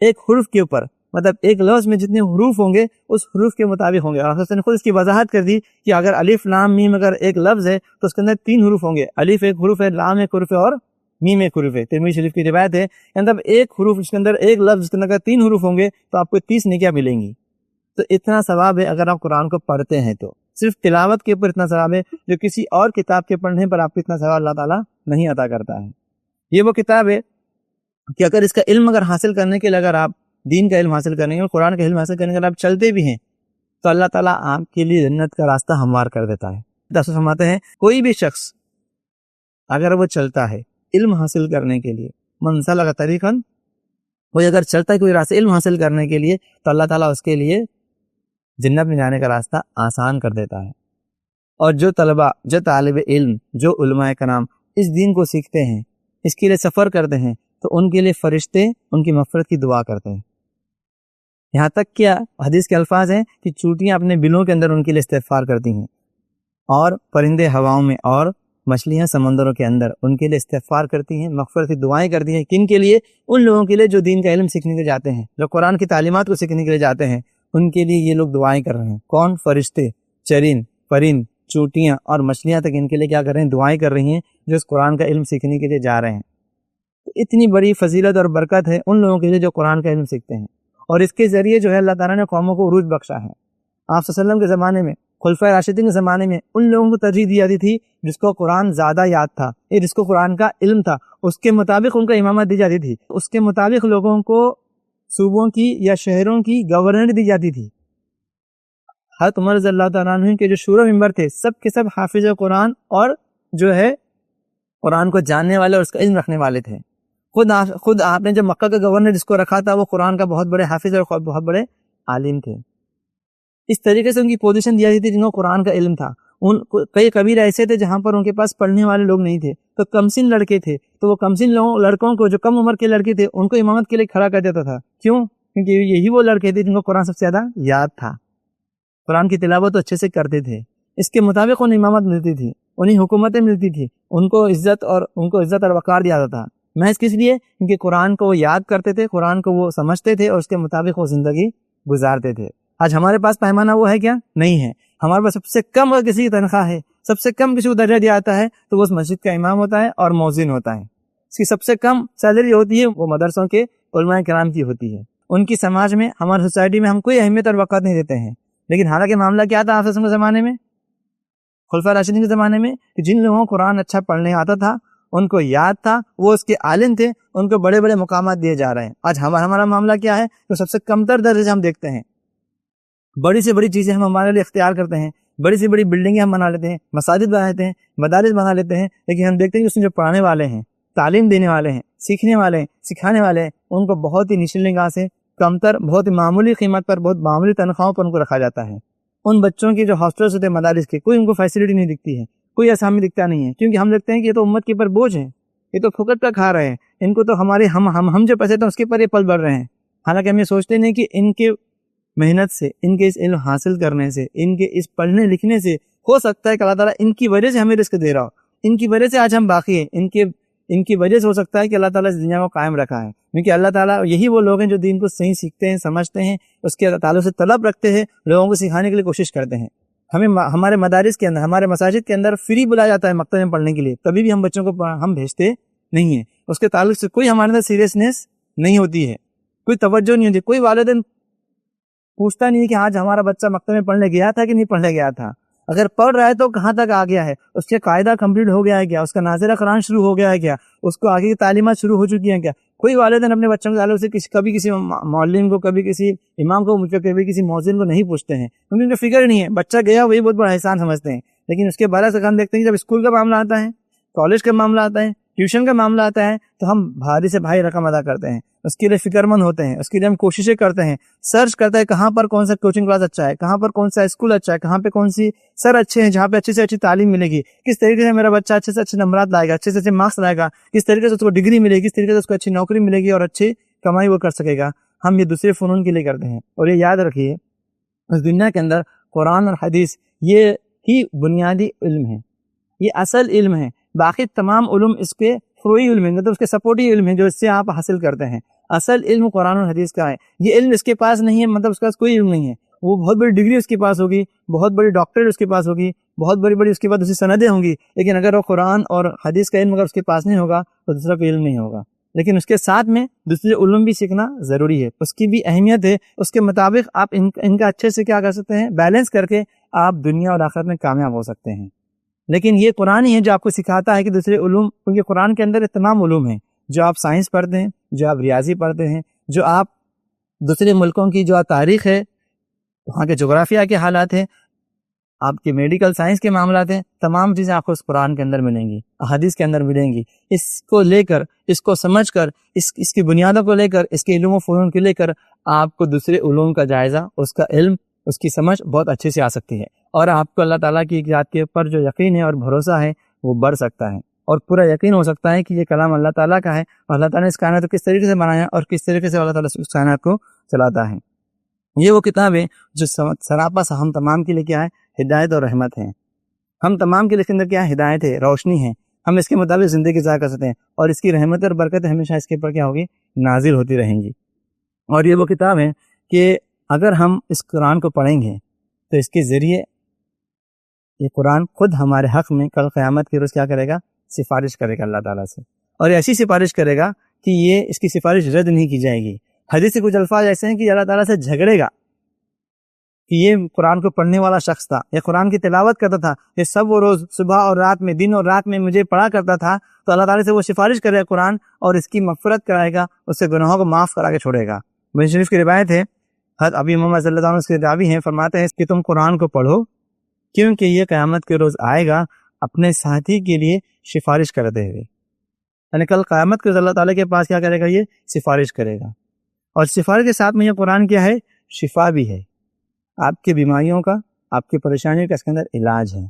ایک حرف کے اوپر، مطلب ایک لفظ میں جتنے حروف ہوں گے اس حروف کے مطابق ہوں گے۔ اور نے خود اس کی وضاحت کر دی کہ اگر الف لام میم اگر ایک لفظ ہے تو اس کے اندر 3 حروف ہوں گے، الف ایک حروف ہے، لام ایک حروف ہے، اور میم ایک حروف ہے۔ ترمذی شریف کی روایت ہے، مطلب ایک حروف اس کے اندر، ایک لفظ اس کے اندر 3 حروف ہوں گے تو آپ کو 30 نیکیاں ملیں گی۔ تو اتنا ثواب ہے اگر آپ قرآن کو پڑھتے ہیں تو، صرف تلاوت کے اوپر اتنا ثواب ہے جو کسی اور کتاب کے پڑھنے پر آپ کو اتنا ثواب اللہ تعالیٰ نہیں عطا کرتا ہے۔ یہ وہ کتاب ہے کہ اگر اس کا علم اگر حاصل کرنے کے لیے، اگر آپ دین کا علم حاصل کرنے کے، قرآن کا علم حاصل کرنے کے لیے آپ چلتے بھی ہیں تو اللہ تعالیٰ آپ کے لیے جنت کا راستہ ہموار کر دیتا ہے۔ رسول فرماتے ہیں کوئی بھی شخص اگر وہ چلتا ہے علم حاصل کرنے کے لیے، من سلک طریقا، وہ اگر چلتا ہے کوئی راستہ علم حاصل کرنے کے لیے، تو اللہ تعالیٰ اس کے لیے جنت میں جانے کا راستہ آسان کر دیتا ہے۔ اور جو طلبہ، جو طالب علم، جو علماء کرام اس دین کو سیکھتے ہیں، اس کے لیے سفر کرتے ہیں، تو ان کے لیے فرشتے ان کی مغفرت کی دعا کرتے ہیں۔ یہاں تک کیا حدیث کے الفاظ ہیں کہ چونٹیاں اپنے بلوں کے اندر ان کے لیے استغفار کرتی ہیں، اور پرندے ہواؤں میں اور مچھلیاں سمندروں کے اندر ان کے لیے استغفار کرتی ہیں، مغفرت کی دعائیں کرتی ہیں۔ کن کے لیے؟ ان لوگوں کے لیے جو دین کا علم سیکھنے کے جاتے ہیں، جو قرآن کی تعلیمات کو سیکھنے کے لیے جاتے ہیں، ان کے لیے یہ لوگ دعائیں کر رہے ہیں۔ کون؟ فرشتے، چرند، پرند، چوٹیاں اور مچھلیاں تک ان کے لیے کیا کر رہے ہیں؟ دعائیں کر رہی ہیں، جو اس قرآن کا علم سیکھنے کے لیے جا رہے ہیں۔ اتنی بڑی فضیلت اور برکت ہے ان لوگوں کے لیے جو قرآن کا علم سیکھتے ہیں، اور اس کے ذریعے جو ہے اللہ تعالیٰ نے قوموں کو عروج بخشا ہے۔ آپ صلی اللہ علیہ وسلم کے زمانے میں، خلفائے راشدین کے زمانے میں ان لوگوں کو ترجیح دی جاتی تھی جس کو قرآن زیادہ یاد تھا، جس کو قرآن کا علم تھا، اس کے مطابق ان کو امامت دی جاتی تھی، اس کے مطابق لوگوں کو صوبوں کی یا شہروں کی گورنر دی جاتی تھی۔ حضرت عمر رضی اللہ تعالیٰ عنہ کے جو شورا ممبر تھے، سب کے سب حافظ قرآن اور جو ہے قرآن کو جاننے والے اور اس کا علم رکھنے والے تھے۔ خود آپ نے جب مکہ کا گورنر جس کو رکھا تھا، وہ قرآن کا بہت بڑے حافظ اور بہت بڑے عالم تھے۔ اس طریقے سے ان کی پوزیشن دی جاتی تھی جن کو قرآن کا علم تھا۔ کئی قبیلے ایسے تھے جہاں پر ان کے پاس پڑھنے والے لوگ نہیں تھے، تو کمسن لڑکے تھے، تو وہ کمسن لڑکوں کو، جو کم عمر کے لڑکے تھے، ان کو امامت کے لیے کھڑا کر دیتا تھا۔ کیوں؟ کیونکہ یہی وہ لڑکے تھے جن کو قرآن سب سے زیادہ یاد تھا، قرآن کی تلاوت اچھے سے کرتے تھے، اس کے مطابق انہیں امامت ملتی تھی، انہیں حکومتیں ملتی تھی، ان کو عزت اور وقار دیا جاتا تھا۔ محض کس لیے؟ کیونکہ قرآن کو وہ یاد کرتے تھے، قرآن کو وہ سمجھتے تھے، اور اس کے مطابق وہ زندگی گزارتے تھے۔ آج ہمارے پاس پیمانہ وہ ہے کیا؟ نہیں ہے۔ ہمارے پاس سب سے کم اگر کسی کی تنخواہ ہے، سب سے کم کسی کو درجہ دیا جاتا ہے، تو وہ اس مسجد کا امام ہوتا ہے اور مؤذن ہوتا ہے۔ اس کی سب سے کم سیلری ہوتی ہے وہ مدرسوں کے علماء کرام کی ہوتی ہے۔ ان کی سماج میں، ہماری سوسائٹی میں ہم کوئی اہمیت اور وقت نہیں دیتے ہیں۔ لیکن حالانکہ معاملہ کیا تھا آپ کے زمانے میں، خلفائے راشدین کے زمانے میں، کہ جن لوگوں کو قرآن اچھا پڑھنے آتا تھا، ان کو یاد تھا، وہ اس کے عالم تھے، ان کو بڑے بڑے مقامات دیے جا رہے ہیں۔ آج ہمارا معاملہ کیا ہے؟ تو سب سے کم تر درجے ہم دیکھتے ہیں، بڑی سے بڑی چیزیں ہم ہمارے لیے اختیار کرتے ہیں، بڑی سے بڑی بلڈنگیں ہم بنا لیتے ہیں، مساجد بنا لیتے ہیں، مدارس بنا لیتے ہیں، لیکن ہم دیکھتے ہیں کہ اس میں جو پڑھانے والے ہیں، تعلیم دینے والے ہیں، سیکھنے والے ہیں، سکھانے والے ہیں، ان کو بہت ہی نچلی نگاہ سے، کمتر، بہت ہی معمولی قیمت پر، بہت معمولی تنخواہوں پر ان کو رکھا جاتا ہے۔ ان بچوں کی جو ہاسٹلس ہوتے ہیں مدارس کے، کوئی ان کو فیسلٹی نہیں دکھتی ہے، کوئی آسامی دکھتا نہیں ہے، کیونکہ ہم دیکھتے ہیں کہ یہ تو امت کے اوپر بوجھ ہے، یہ تو پھوکٹ کا کھا رہے ہیں، ان کو تو ہمارے ہم جو پیسے تھے اس کے پر یہ پل بڑھ رہے ہیں۔ حالانکہ ہم یہ سوچتے نہیں کہ ان کے محنت سے، ان کے اس علم حاصل کرنے سے، ان کے اس پڑھنے لکھنے سے ہو سکتا ہے کہ اللہ تعالیٰ ان کی وجہ سے ہمیں رزق دے رہا ہو، ان کی وجہ سے آج ہم باقی ہیں، ان کی وجہ سے ہو سکتا ہے کہ اللہ تعالیٰ اس دنیا کو قائم رکھا ہے، کیونکہ اللہ تعالیٰ یہی وہ لوگ ہیں جو دین کو صحیح سیکھتے ہیں، سمجھتے ہیں، اس کے تعلق سے طلب رکھتے ہیں، لوگوں کو سکھانے کے لیے کوشش کرتے ہیں۔ ہمیں ہمارے مدارس کے اندر، ہمارے مساجد کے اندر فری بلایا جاتا ہے مکتب میں پڑھنے کے لیے، تبھی بھی ہم بچوں کو ہم بھیجتے نہیں ہیں، اس کے تعلق سے کوئی ہمارے اندر سیریسنیس نہیں ہوتی ہے، کوئی توجہ نہیں ہوتی، کوئی والدین پوچھتا نہیں ہے کہ آج ہمارا بچہ مکتب میں پڑھنے گیا تھا کہ نہیں پڑھنے گیا تھا، اگر پڑھ رہا ہے تو کہاں تک آ گیا ہے، اس کے قاعدہ کمپلیٹ ہو گیا ہے کیا، اس کا ناظرہ قرآن شروع ہو گیا ہے کیا، اس کو آگے کی تعلیمات شروع ہو چکی ہیں کیا۔ کوئی والدین اپنے بچوں کے تعلق سے کبھی کسی معلم کو، کبھی کسی امام کو، کبھی کسی مؤذن کو نہیں پوچھتے ہیں، کیونکہ ان کو فکر نہیں ہے، بچہ گیا وہی بہت بڑا احسان سمجھتے ہیں۔ لیکن اس کے برعکس ہم دیکھتے ہیں کہ جب اسکول کا معاملہ آتا ہے، کالج کا معاملہ آتا ہے، ٹیوشن کا معاملہ آتا ہے، تو ہم بھاری سے بھاری رقم ادا کرتے ہیں، اس کے لیے فکر مند ہوتے ہیں، اس کے لیے ہم کوششیں کرتے ہیں، سرچ کرتے ہیں کہاں پر کون سا کوچنگ کلاس اچھا ہے، کہاں پر کون سا اسکول اچھا ہے، کہاں پہ کون سی سر اچھے ہیں جہاں پہ اچھی سے اچھی تعلیم ملے گی، کس طریقے سے میرا بچہ اچھے سے اچھے نمبرات لائے گا، اچھے سے اچھے مارکس لائے گا، کس طریقے سے اس کو ڈگری ملے گی، کس طریقے سے اس کو اچھی نوکری ملے گی اور اچھی کمائی وہ کر سکے گا۔ ہم یہ دوسرے فنون کے لیے کرتے ہیں، اور یہ یاد رکھیے اس دنیا کے اندر قرآن اور حدیث یہ ہی بنیادی علم ہے، یہ اصل علم ہے، باقی تمام علوم اس کے فروعی علم ہیں، مطلب اس کے سپورٹی علم ہیں جو اس سے آپ حاصل کرتے ہیں۔ اصل علم قرآن اور حدیث کا ہے، یہ علم اس کے پاس نہیں ہے، مطلب اس کے پاس کوئی علم نہیں ہے، وہ بہت بڑی ڈگری اس کے پاس ہوگی، بہت بڑی ڈاکٹریٹ اس کے پاس ہوگی، بہت بڑی بڑی اس کے بعد دوسری سندیں ہوں گی، لیکن اگر وہ قرآن اور حدیث کا علم اگر اس کے پاس نہیں ہوگا تو دوسرا کوئی علم نہیں ہوگا۔ لیکن اس کے ساتھ میں دوسرے علوم بھی سیکھنا ضروری ہے، اس کی بھی اہمیت ہے، اس کے مطابق آپ ان کا اچھے سے کیا کر سکتے ہیں، بیلنس کر کے آپ دنیا اور آخرت میں کامیاب ہو سکتے ہیں۔ لیکن یہ قرآن ہی ہے جو آپ کو سکھاتا ہے کہ دوسرے علوم، کیونکہ قرآن کے اندر تمام علوم ہیں، جو آپ سائنس پڑھتے ہیں، جو آپ ریاضی پڑھتے ہیں، جو آپ دوسرے ملکوں کی جو تاریخ ہے، وہاں کے جغرافیہ کے حالات ہیں، آپ کے میڈیکل سائنس کے معاملات ہیں، تمام چیزیں آپ کو اس قرآن کے اندر ملیں گی، احادیث کے اندر ملیں گی۔ اس کو لے کر، اس کو سمجھ کر، اس کی بنیادوں کو لے کر، اس کے علوم و فنون کو لے کر آپ کو دوسرے علوم کا جائزہ، اس کا علم، اس کی سمجھ بہت اچھے سے آ سکتی ہے، اور آپ کو اللہ تعالیٰ کی ذات کے اوپر جو یقین ہے اور بھروسہ ہے وہ بڑھ سکتا ہے، اور پورا یقین ہو سکتا ہے کہ یہ کلام اللہ تعالیٰ کا ہے، اور اللہ تعالیٰ نے اس کائنات کو کس طریقے سے بنایا اور کس طریقے سے اللہ تعالیٰ اس کائنات کو چلاتا ہے۔ یہ وہ کتاب ہے جو سراپا سا ہم تمام کے لیے کیا ہے، ہدایت اور رحمت ہے۔ ہم تمام کے لیے اس کے اندر کیا ہے، ہدایت ہے، روشنی ہے، ہم اس کے مطابق زندگی گزار کر سکتے ہیں، اور اس کی رحمت اور برکت ہمیشہ اس کے اوپر کیا ہوگی، نازل ہوتی رہیں گی۔ اور یہ وہ کتاب ہے کہ اگر ہم اس قرآن کو پڑھیں گے تو اس کے ذریعے یہ قرآن خود ہمارے حق میں کل قیامت کے روز کیا کرے گا، سفارش کرے گا اللہ تعالیٰ سے، اور ایسی سفارش کرے گا کہ یہ اس کی سفارش رد نہیں کی جائے گی۔ حدیث سے کچھ الفاظ ایسے ہیں کہ اللہ تعالیٰ سے جھگڑے گا کہ یہ قرآن کو پڑھنے والا شخص تھا، یہ قرآن کی تلاوت کرتا تھا، یہ سب وہ روز صبح اور رات میں، دن اور رات میں مجھے پڑھا کرتا تھا، تو اللہ تعالیٰ سے وہ سفارش کرے گا قرآن، اور اس کی مغفرت کرائے گا، اس سے گناہوں کو معاف کرا کے چھوڑے گا۔ بخاری شریف کی روایت ہے، حضرت ابی امامہ صلی اللہ عنہ اس کے راوی ہیں، فرماتے ہیں کہ تم قرآن کو پڑھو کیونکہ یہ قیامت کے روز آئے گا اپنے ساتھی کے لیے سفارش کرتے ہوئے، یعنی کل قیامت کے روز اللہ تعالیٰ کے پاس کیا کرے گا، یہ سفارش کرے گا، اور سفارش کے ساتھ میں یہ قرآن کیا ہے، شفا بھی ہے، آپ کی بیماریوں کا، آپ کی پریشانیوں کا اس کے اندر علاج ہے۔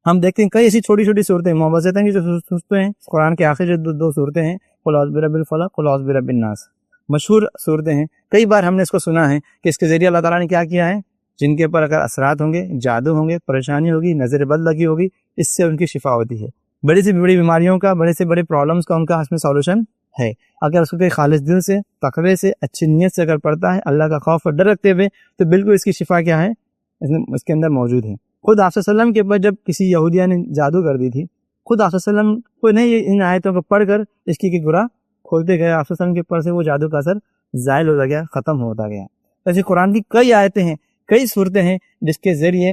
ہم دیکھتے ہیں کئی ایسی چھوٹی چھوٹی صورتیں معوذتیں کی جو صورتیں ہیں قرآن کے آخر جو دو صورتیں ہیں، قل اعوذ برب الفلق، قل اعوذ برب الناس، مشہور صورتیں ہیں، کئی بار ہم نے اس کو سنا ہے کہ اس کے ذریعے اللہ تعالیٰ نے کیا کیا ہے، جن کے اوپر اگر اثرات ہوں گے، جادو ہوں گے، پریشانی ہوگی، نظر بد لگی ہوگی، اس سے ان کی شفا ہوتی ہے۔ بڑی سے بڑی بیماریوں کا، بڑے سے بڑے پرابلمس کا ان کا اس میں سولوشن ہے، اگر اس کو کوئی خالص دل سے، تقوی سے، اچھی نیت سے اگر پڑھتا ہے، اللہ کا خوف اور ڈر رکھتے ہوئے، تو بالکل اس کی شفا کیا ہے، اس کے اندر موجود ہے۔ خود آپ صلی اللہ علیہ وسلم کے اوپر جب کسی یہودیہ نے جادو کر دی تھی، خود آپ صلی اللہ علیہ وسلم کو نہیں ان آیتوں کو پڑھ کر اس کی گرا کھولتے گئے، آپ صلی اللہ علیہ وسلم کے اوپر سے وہ جادو کا اثر زائل ہوتا گیا، ختم ہوتا گیا۔ ایسے قرآن کی کئی آیتیں ہیں، کئی صورتیں ہیں جس کے ذریعے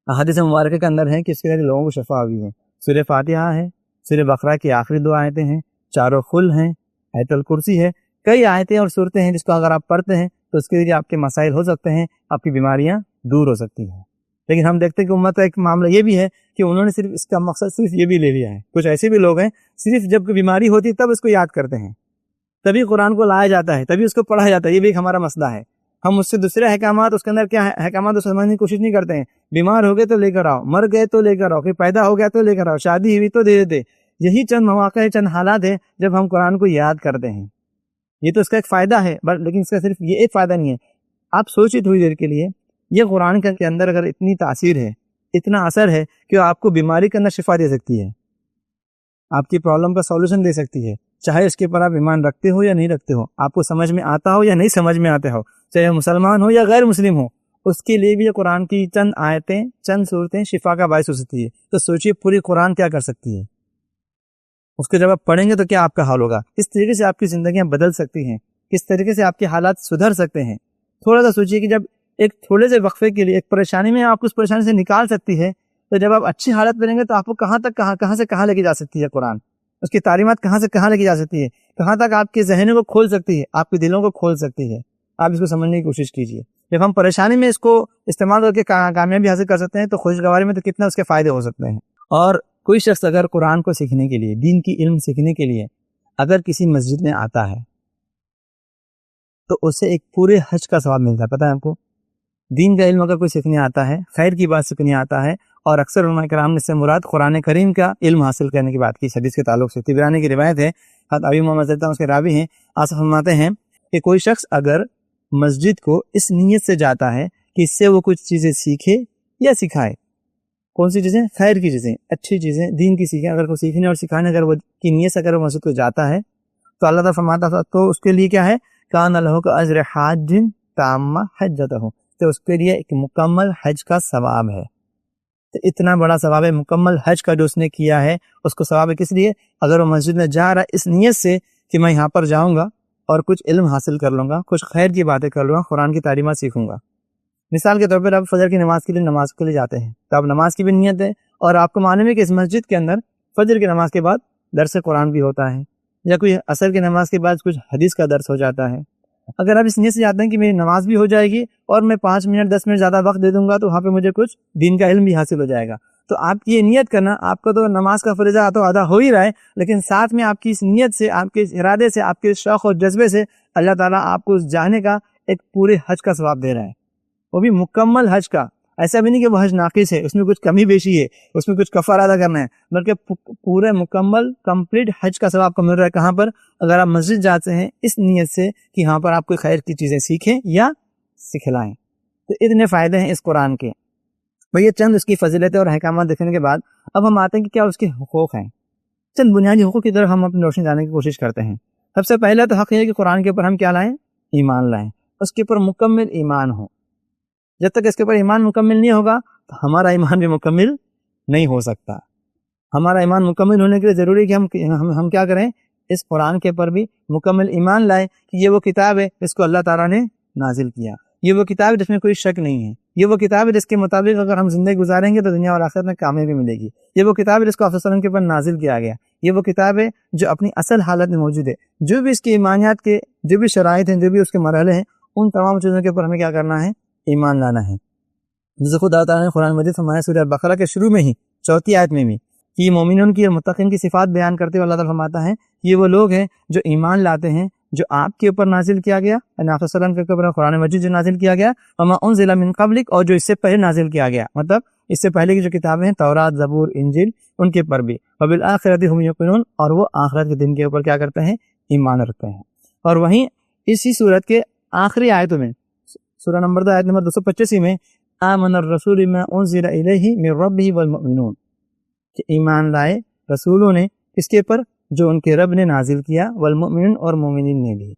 احادیث مبارکہ کے اندر ہیں کہ اس کے ذریعے لوگوں کو شفا ہوئی ہے۔ سورہ فاتحہ ہے، سورہ بقرہ کی آخری 2 آیتیں ہیں، چاروں خل ہیں، آیت الکرسی ہے، کئی آیتیں اور صورتیں ہیں جس کو اگر آپ پڑھتے ہیں تو اس کے ذریعے آپ کے مسائل ہو سکتے ہیں، آپ کی بیماریاں دور ہو سکتی ہیں۔ لیکن ہم دیکھتے ہیں کہ امت کا ایک معاملہ یہ بھی ہے کہ انہوں نے صرف اس کا مقصد صرف یہ بھی لے لیا ہے۔ کچھ ایسے بھی لوگ ہیں صرف جب کوئی بیماری ہوتی ہے تب اس کو یاد کرتے ہیں، تبھی قرآن کو لایا جاتا ہے، تبھی اس کو پڑھا جاتا ہے، یہ بھی ایک ہمارا مسئلہ ہے۔ ہم اس سے دوسرے احکامات اس کے اندر کیا ہے، احکامات اس سمجھنے کی کوشش نہیں کرتے ہیں۔ بیمار ہو گئے تو لے کر آؤ، مر گئے تو لے کر آؤ، کوئی پیدا ہو گیا تو لے کر آؤ، شادی ہوئی تو دے دیتے۔ یہی چند مواقع ہے، چند حالات ہیں جب ہم قرآن کو یاد کرتے ہیں، یہ تو اس کا ایک فائدہ ہے، لیکن اس کا صرف یہ ایک فائدہ نہیں ہے۔ آپ سوچیں تھوڑی دیر کے لیے، یہ قرآن کے اندر اگر اتنی تاثیر ہے، اتنا اثر ہے کہ آپ کو بیماری کے اندر شفا دے سکتی ہے، آپ کی پرابلم کا سولوشن دے سکتی ہے، چاہے اس کے اوپر آپ ایمان رکھتے ہو یا نہیں رکھتے ہو، آپ کو سمجھ میں آتا ہو یا نہیں سمجھ میں آتے ہو، چاہے مسلمان ہو یا غیر مسلم ہو، اس کے لیے بھی یہ قرآن کی چند آیتیں، چند صورتیں شفا کا باعث ہو سکتی ہے۔ تو سوچئے پوری قرآن کیا کر سکتی ہے، اس کو جب آپ پڑھیں گے تو کیا آپ کا حال ہوگا، کس طریقے سے آپ کی زندگیاں بدل سکتی ہیں، کس طریقے سے آپ کے حالات سدھر سکتے ہیں۔ تھوڑا سا سوچئے کہ جب ایک تھوڑے سے وقفے کے لیے ایک پریشانی میں آپ کو اس پریشانی سے نکال سکتی ہے، تو جب آپ اچھی حالت میں رہیں گے تو آپ کو کہاں سے کہاں لے کے جا سکتی ہے قرآن، اس کی تعلیمات کہاں سے کہاں لے کے جا سکتی ہے، کہاں تک آپ کے ذہنوں کو کھول سکتی ہے، آپ کے دلوں کو کھول سکتی ہے۔ آپ اس کو سمجھنے کی کوشش کیجیے۔ جب ہم پریشانی میں اس کو استعمال کر کے کامیابی حاصل کر سکتے ہیں تو خوشگواری میں تو کتنا اس کے فائدے ہو سکتے ہیں۔ اور کوئی شخص اگر قرآن کو سیکھنے کے لیے، دین کی علم سیکھنے کے لیے اگر کسی مسجد میں آتا ہے تو اسے ایک پورے حج کا ثواب ملتا ہے۔ پتہ ہے آپ کو، دین کا علم اگر کوئی سیکھنے آتا ہے، خیر کی بات سیکھنے آتا ہے، اور اکثر علماء کرام نے اس سے مراد قرآن کریم کا علم حاصل کرنے کی بات کی، حدیث کے تعلق سے طبرانی کی روایت ہے، حضرت ابی محمد صلی اللہ علیہ وسلم اس کے راوی ہیں، آصف فرماتے ہیں کہ کوئی شخص اگر مسجد کو اس نیت سے جاتا ہے کہ اس سے وہ کچھ چیزیں سیکھے یا سکھائے، کون سی چیزیں؟ خیر کی چیزیں، اچھی چیزیں، دین کی سیکھیں، اگر کوئی سیکھنے اور سکھانے اگر وہ کی نیت سے اگر وہ مسجد کو جاتا ہے تو اللہ تعالیٰ فرماتا ہے تو اس کے لیے کیا ہے، کان لہ کاجر حاج تام حجتہ، تو اس کے لیے ایک مکمل حج کا ثواب ہے۔ تو اتنا بڑا ثواب ہے مکمل حج کا جو اس نے کیا ہے، اس کو ثواب ہے کس لیے؟ اگر وہ مسجد میں جا رہا ہے اس نیت سے کہ میں یہاں پر جاؤں گا اور کچھ علم حاصل کر لوں گا، کچھ خیر کی باتیں کر لوں گا، قرآن کی تعلیمات سیکھوں گا۔ مثال کے طور پر آپ فجر کی نماز کے لیے جاتے ہیں تو آپ نماز کی بھی نیت ہے، اور آپ کو معلوم ہے کہ اس مسجد کے اندر فجر کی نماز کے بعد درس قرآن بھی ہوتا ہے، یا کوئی عصر کی نماز کے بعد کچھ حدیث کا درس ہو جاتا ہے، اگر آپ اس نیت سے چاہتے ہیں کہ میری نماز بھی ہو جائے گی اور میں 5 منٹ 10 منٹ زیادہ وقت دے دوں گا تو وہاں پہ مجھے کچھ دین کا علم بھی حاصل ہو جائے گا، تو آپ کی یہ نیت کرنا، آپ کا تو نماز کا فریضہ تو ادا ہو ہی رہا ہے، لیکن ساتھ میں آپ کی اس نیت سے، آپ کے ارادے سے، آپ کے شوق اور جذبے سے اللہ تعالیٰ آپ کو اس جانے کا ایک پورے حج کا ثواب دے رہا ہے، وہ بھی مکمل حج کا۔ ایسا بھی نہیں کہ وہ حج ناقص ہے، اس میں کچھ کمی بیشی ہے، اس میں کچھ کفارہ ادا کرنا ہے، بلکہ پورے مکمل کمپلیٹ حج کا ثواب کو مل رہا ہے۔ کہاں پر؟ اگر آپ مسجد جاتے ہیں اس نیت سے کہ یہاں پر آپ کوئی خیر کی چیزیں سیکھیں یا سکھلائیں، تو اتنے فائدے ہیں اس قرآن کے۔ یہ چند اس کی فضیلتیں اور احکامات دیکھنے کے بعد اب ہم آتے ہیں کہ کیا اس کے حقوق ہیں۔ چند بنیادی حقوق کی طرف ہم اپنی روشنی ڈالنے کی کوشش کرتے ہیں۔ سب سے پہلا تو حق یہ ہے کہ قرآن کے اوپر ہم کیا لائیں؟ ایمان لائیں، اس کے اوپر مکمل ایمان ہو۔ جب تک اس کے اوپر ایمان مکمل نہیں ہوگا تو ہمارا ایمان بھی مکمل نہیں ہو سکتا۔ ہمارا ایمان مکمل ہونے کے لیے ضروری ہے کہ ہم کیا کریں؟ اس قرآن کے اوپر بھی مکمل ایمان لائیں کہ یہ وہ کتاب ہے جس کو اللہ تعالیٰ نے نازل کیا، یہ وہ کتاب ہے جس میں کوئی شک نہیں ہے، یہ وہ کتاب ہے جس کے مطابق اگر ہم زندگی گزاریں گے تو دنیا اور آخرت میں کامیابی ملے گی، یہ وہ کتاب ہے جس کو آپ صلی اللہ علیہ وسلم کے اوپر نازل کیا گیا، یہ وہ کتاب ہے جو اپنی اصل حالت میں موجود ہے۔ جو بھی اس کی ایمانیات کے جو بھی شرائط ہیں، جو بھی اس کے مرحلے ہیں، ان تمام چیزوں کے اوپر ہمیں کیا کرنا ہے؟ ایمان لانا ہے۔ جسے خود اللہ تعالیٰ نے قرآن مجید فرمایا سورہ بقرہ کے شروع میں ہی 4 آیت میں بھی کہ یہ مومنون کی اور متقین کی صفات بیان کرتے ہوئے اللہ تعالیٰ فرماتا ہے یہ وہ لوگ ہیں جو ایمان لاتے ہیں جو آپ کے اوپر نازل کیا گیا، یعنی آپ صلی اللہ علیہ وسلم کے اوپر قرآن مجید جو نازل کیا گیا، وما انزل من قبلک، اور جو اس سے پہلے نازل کیا گیا، مطلب اس سے پہلے کی جو کتابیں ہیں تورات، زبور، انجیل، ان کے اوپر بھی، وبالآخرۃ ہم یوقنون، اور وہ آخرت کے دن کے اوپر کیا کرتے ہیں؟ ایمان رکھتے ہیں۔ اور وہیں اسی صورت کے آخری آیتوں میں سورہ نمبر 2 آیت نمبر 285 میں آمن الرسول بما انزل الیہ من ربہ والمؤمنون، کہ ایمان لائے رسولوں نے اس کے اوپر جو ان کے رب نے نازل کیا، والمؤمنون، اور مومنین نے بھی۔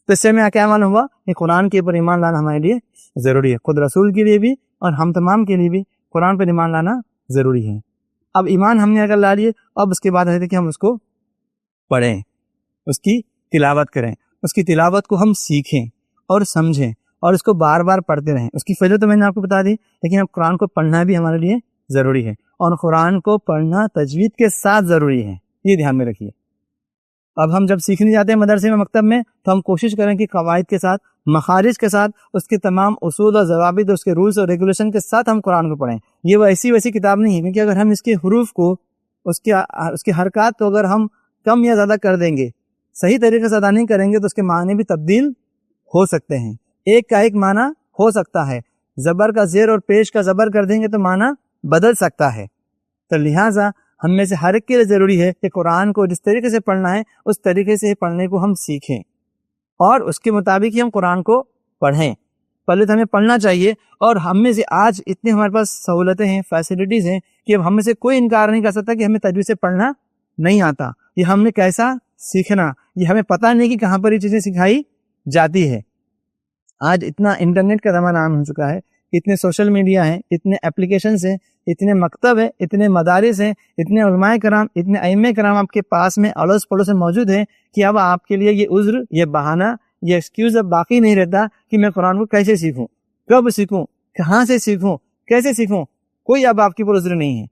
تو اس سے میں کیا معلوم ہوا کہ قرآن کے اوپر ایمان لانا ہمارے لیے ضروری ہے، خود رسول کے لیے بھی اور ہم تمام کے لیے بھی قرآن پر ایمان لانا ضروری ہے۔ اب ایمان ہم نے اگر لا لیے، اب اس کے بعد ہے کہ ہم اس کو پڑھیں، اس کی تلاوت کریں، اس کی تلاوت کو ہم سیکھیں اور سمجھیں اور اس کو بار بار پڑھتے رہیں۔ اس کی فضیلت تو میں نے آپ کو بتا دی، لیکن اب قرآن کو پڑھنا بھی ہمارے لیے ضروری ہے، اور قرآن کو پڑھنا تجوید کے ساتھ ضروری ہے، یہ دھیان میں رکھیے۔ اب ہم جب سیکھنے جاتے ہیں مدرسے میں، مکتب میں، تو ہم کوشش کریں کہ قواعد کے ساتھ، مخارج کے ساتھ، اس کے تمام اصول اور ضوابط، اس کے رولز اور ریگولیشن کے ساتھ ہم قرآن کو پڑھیں۔ یہ وہ ایسی ویسی کتاب نہیں ہے، کیونکہ اگر ہم اس کے حروف کو، اس کے حرکات کو اگر ہم کم یا زیادہ کر دیں گے، صحیح طریقے سے ادا نہیں کریں گے، تو اس کے معنی بھی تبدیل ہو سکتے ہیں۔ ایک کا ایک معنی ہو سکتا ہے، زبر کا زیر اور پیش کا زبر کر دیں گے تو معنی بدل سکتا ہے۔ تو لہٰذا ہم میں سے ہر ایک کے لیے ضروری ہے کہ قرآن کو جس طریقے سے پڑھنا ہے اس طریقے سے پڑھنے کو ہم سیکھیں، اور اس کے مطابق ہی ہم قرآن کو پڑھیں۔ پہلے تو ہمیں پڑھنا چاہیے، اور ہم میں سے آج اتنے ہمارے پاس سہولتیں ہیں، فیسلٹیز ہیں، کہ اب ہم میں سے کوئی انکار نہیں کر سکتا کہ ہمیں تجوید سے پڑھنا نہیں آتا۔ یہ ہم نے کیسا سیکھنا، یہ ہمیں پتہ نہیں کہ کہاں پر یہ چیزیں سکھائی جاتی ہے۔ آج اتنا انٹرنیٹ کا زمانہ عام ہو چکا ہے، اتنے سوشل میڈیا ہیں، اتنے اپلیکیشنز ہیں، اتنے مکتب ہیں، اتنے مدارس ہیں، اتنے علماء کرام، اتنے ائمہ کرام آپ کے پاس میں اڑوس پڑوس میں موجود ہیں کہ اب آپ کے لیے یہ عذر، یہ بہانہ، یہ ایکسکیوز اب باقی نہیں رہتا کہ میں قرآن کو کیسے سیکھوں، کب سیکھوں، کہاں سے سیکھوں، کیسے سیکھوں۔ کوئی اب آپ کے اوپر عذر نہیں ہے۔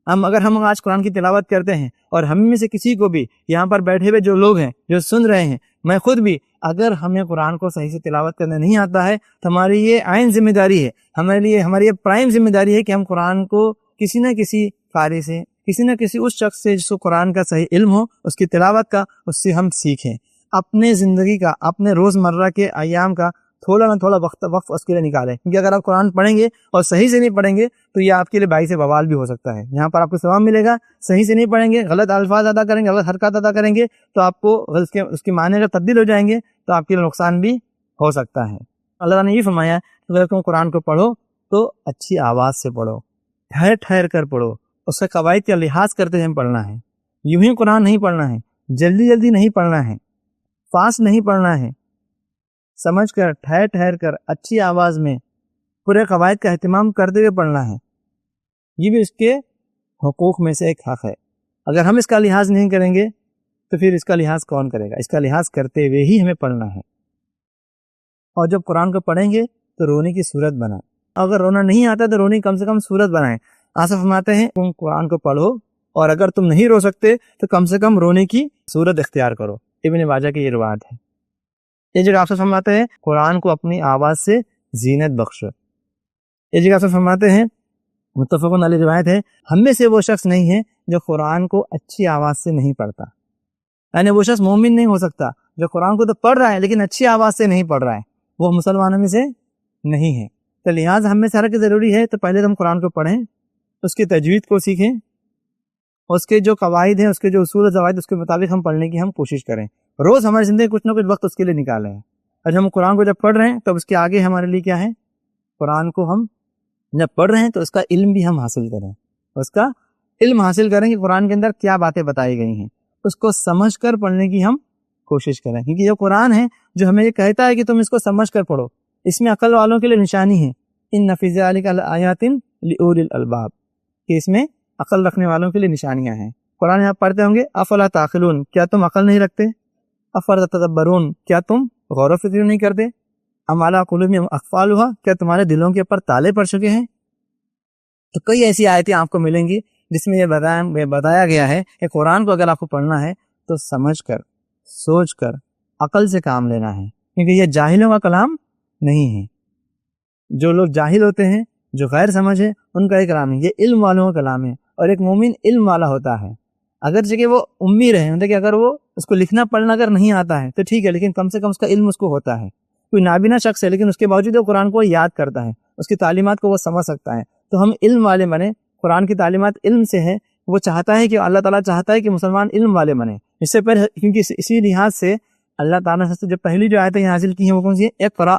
اگر ہم آج قرآن کی تلاوت کرتے ہیں، اور ہم میں سے کسی کو بھی یہاں پر بیٹھے ہوئے جو لوگ ہیں، جو سن رہے ہیں، میں خود بھی، اگر ہمیں قرآن کو صحیح سے تلاوت کرنا نہیں آتا ہے تو ہماری یہ عین ذمہ داری ہے، ہماری یہ پرائم ذمہ داری ہے کہ ہم قرآن کو کسی نہ کسی قاری سے، کسی نہ کسی اس شخص سے جس کو قرآن کا صحیح علم ہو، اس کی تلاوت کا، اس سے ہم سیکھیں۔ اپنے زندگی کا، اپنے روزمرہ کے ایام کا تھوڑا نہ تھوڑا وقت اس کے لیے نکالیں، کیونکہ اگر آپ قرآن پڑھیں گے اور صحیح سے نہیں پڑھیں گے تو یہ آپ کے لیے باعث بوال بھی ہو سکتا ہے۔ یہاں پر آپ کو ثواب ملے گا، صحیح سے نہیں پڑھیں گے، غلط الفاظ ادا کریں گے، غلط حرکات ادا کریں گے تو آپ کو اس کے معنی اگر تبدیل ہو جائیں گے تو آپ کے لیے نقصان بھی ہو سکتا ہے۔ اللہ تعالیٰ نے یہ فرمایا کہ اگر تم قرآن کو پڑھو تو اچھی آواز سے پڑھو، ٹھہر ٹھہر کر پڑھو، اس کے قواعد کا لحاظ کرتے ہوئے پڑھنا ہے۔ یوں ہی قرآن نہیں پڑھنا ہے، جلدی جلدی نہیں پڑھنا ہے، فاسٹ نہیں پڑھنا ہے، سمجھ کر، ٹھہر ٹھہر کر، اچھی آواز میں پورے قواعد کا اہتمام کرتے ہوئے پڑھنا ہے۔ یہ بھی اس کے حقوق میں سے ایک حق ہے۔ اگر ہم اس کا لحاظ نہیں کریں گے تو پھر اس کا لحاظ کون کرے گا؟ اس کا لحاظ کرتے ہوئے ہی ہمیں پڑھنا ہے۔ اور جب قرآن کو پڑھیں گے تو رونے کی صورت بنائیں، اگر رونا نہیں آتا تو رونے کی کم سے کم صورت بنائیں۔ آصف فرماتے ہیں تم قرآن کو پڑھو، اور اگر تم نہیں رو سکتے تو کم سے کم رونے کی صورت اختیار کرو۔ ابن ماجہ کی یہ روایت ہے۔ یہ جگہ آپ سے فرماتے ہیں قرآن کو اپنی آواز سے زینت بخشو. یہ جگہ آپ سے فرماتے ہیں متفقن علیہ روایت ہے ہم میں سے وہ شخص نہیں ہے جو قرآن کو اچھی آواز سے نہیں پڑھتا. یعنی وہ شخص مومن نہیں ہو سکتا جو قرآن کو تو پڑھ رہا ہے لیکن اچھی آواز سے نہیں پڑھ رہا ہے, وہ مسلمانوں میں سے نہیں ہے. تو لہٰذا ہم میں سارا کی ضروری ہے تو پہلے تو ہم قرآن کو پڑھیں, اس کی تجوید کو سیکھیں, اس کے جو قواعد ہیں, اس کے جو اصول و ضوابط اس کے مطابق ہم پڑھنے کی ہم کوشش کریں. روز ہماری زندگی کچھ نہ کچھ وقت اس کے لیے نکالیں. اور ہم قرآن کو جب پڑھ رہے ہیں تب اس کے آگے ہمارے لیے کیا ہے, قرآن کو ہم جب پڑھ رہے ہیں تو اس کا علم بھی ہم حاصل کریں. اس کا علم حاصل کریں کہ قرآن کے اندر کیا باتیں بتائی گئی ہیں, اس کو سمجھ کر پڑھنے کی ہم کوشش کریں. کیونکہ یہ قرآن ہے جو ہمیں یہ کہتا ہے کہ تم اس کو سمجھ کر پڑھو, اس میں عقل والوں کے لیے نشانی ہے. ان فی ذلک لآیات لأولی الالباب, کہ اس میں عقل رکھنے والوں کے لیے نشانیاں ہیں. قرآن آپ پڑھتے ہوں گے افلا تعقلون, کیا تم عقل نہیں رکھتے؟ افلا تدبرون, کیا تم غور و فکر نہیں کرتے؟ ام علی قلوبہم اقفالھا, کیا تمہارے دلوں کے اوپر تالے پڑ چکے ہیں؟ تو کئی ایسی آیتیں آپ کو ملیں گی جس میں یہ بتایا گیا ہے کہ قرآن کو اگر آپ کو پڑھنا ہے تو سمجھ کر, سوچ کر, عقل سے کام لینا ہے. کیونکہ یہ جاہلوں کا کلام نہیں ہے. جو لوگ جاہل ہوتے ہیں, جو غیر سمجھ ہے, ان کا ایک کلام ہے. یہ علم والوں کا کلام ہے. اور ایک مومن علم والا ہوتا ہے. اگرچہ کہ وہ امی رہے, مطلب کہ اگر وہ اس کو لکھنا پڑھنا اگر نہیں آتا ہے تو ٹھیک ہے, لیکن کم سے کم اس کا علم اس کو ہوتا ہے. کوئی نابینا شخص ہے لیکن اس کے باوجود وہ قرآن کو یاد کرتا ہے, اس کی تعلیمات کو وہ سمجھ سکتا ہے. تو ہم علم والے بنیں. قرآن کی تعلیمات علم سے ہے. وہ چاہتا ہے کہ اللہ تعالیٰ چاہتا ہے کہ مسلمان علم والے بنیں. اس سے پہلے کیونکہ اسی لحاظ سے اللہ تعالیٰ سے جو پہلی جو آیتیں نازل کی ہیں وہ کون سی ہے؟ اقرا,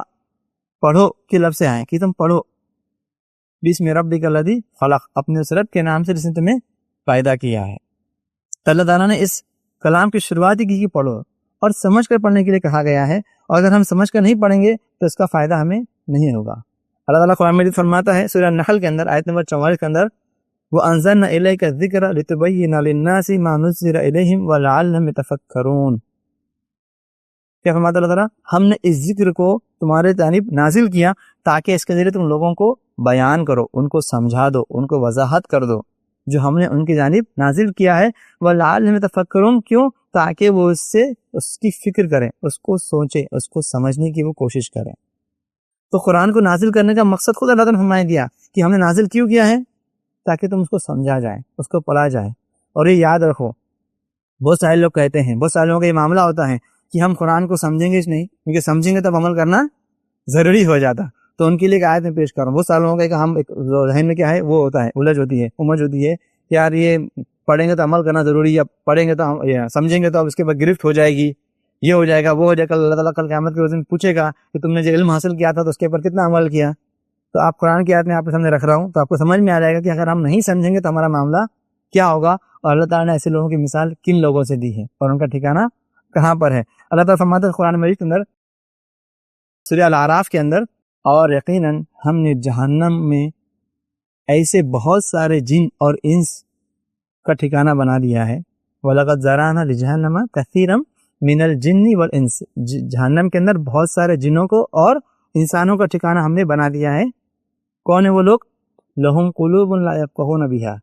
پڑھو کے لفظ سے آئے کہ تم پڑھو. بسم ربک الذی خلق, اپنے اس رب کے نام سے جس نے تمہیں پیدا کیا ہے. تو اللہ تعالیٰ نے اس کلام کی شروعات ہی کی کہ پڑھو, اور سمجھ کر پڑھنے کے لیے کہا گیا ہے. اور اگر ہم سمجھ کر نہیں پڑھیں گے تو اس کا فائدہ ہمیں نہیں ہوگا. اللہ تعالیٰ قرآن مجید فرماتا ہے سورہ نحل کے اندر آیت نمبر 44 کے اندر وَأَنزَلْنَا إِلَيْكَ الذِّكْرَ لِتُبَيِّنَ لِلنَّاسِ مَا نُزِّلَ إِلَيْهِمْ وَلَعَلَّهُمْ يَتَفَكَّرُونَ. کیا فرماتا اللہ تعالیٰ, ہم نے اس ذکر کو تمہارے جانب نازل کیا تاکہ اس کے ذریعے تم لوگوں کو بیان کرو, ان کو سمجھا دو, ان کو وضاحت کر دو جو ہم نے ان کی جانب نازل کیا ہے. وَلَعَلَّهُمْ يَتَفَكَّرُونَ, کیوں؟ تاکہ وہ اس سے اس کی فکر کریں, اس کو سوچیں, اس کو سمجھنے کی وہ کوشش کریں. تو قرآن کو نازل کرنے کا مقصد خود اللہ تعالیٰ نے فرمایا دیا کہ ہم نے نازل کیوں کیا ہے, تاکہ تم اس کو سمجھا جائے, اس کو پڑھا جائے. اور یہ یاد رکھو, بہت سارے لوگ کہتے ہیں, بہت سارے لوگوں کا یہ معاملہ ہوتا ہے کہ ہم قرآن کو سمجھیں گے اس نہیں, کیونکہ سمجھیں گے تب عمل کرنا ضروری ہو جاتا. تو ان کے لیے ایک آیت میں پیش کر رہا ہوں. بہت سارے لوگوں کا ہم ذہن میں کیا ہے وہ ہوتا ہے, الجھ ہوتی ہے, امجھ ہوتی ہے کہ یار یہ پڑھیں گے تو عمل کرنا ضروری ہے, پڑھیں گے تو سمجھیں گے تو اب اس کے بعد گرفت ہو جائے گی, یہ ہو جائے گا, وہ ہو جائے گا. اللہ تعالیٰ کل قیامت کے دن پوچھے گا کہ تم نے جو علم حاصل کیا تھا تو اس کے اوپر کتنا عمل کیا. تو آپ قرآن کی آیت میں آپ کے سامنے رکھ رہا ہوں تو آپ کو سمجھ میں آ جائے گا کہ اگر ہم نہیں سمجھیں گے تو ہمارا معاملہ کیا ہوگا. اور اللہ تعالیٰ نے ایسے لوگوں کی مثال کن لوگوں سے دی ہے اور ان کا ٹھکانہ کہاں پر ہے. اللہ تعالیٰ فرماتا ہے قرآن مجید کے اندر سورہ الاعراف کے اندر, اور یقیناً ہم نے جہنم میں ایسے بہت سارے جن اور انس کا ٹھکانہ بنا دیا ہے. وَلَقَدْ زَرَعْنَا لِجَهَنَّمَ كَثِيرًا مِنَ الْجِنِّ وَالْإِنسِ, جہنم کے اندر بہت سارے جنوں کو اور انسانوں کا ٹھکانہ ہم نے بنا دیا ہے. کون ہے وہ لوگ؟ لَهُمْ قُلُوبٌ لَا يَفْقَهُونَ بِهَا,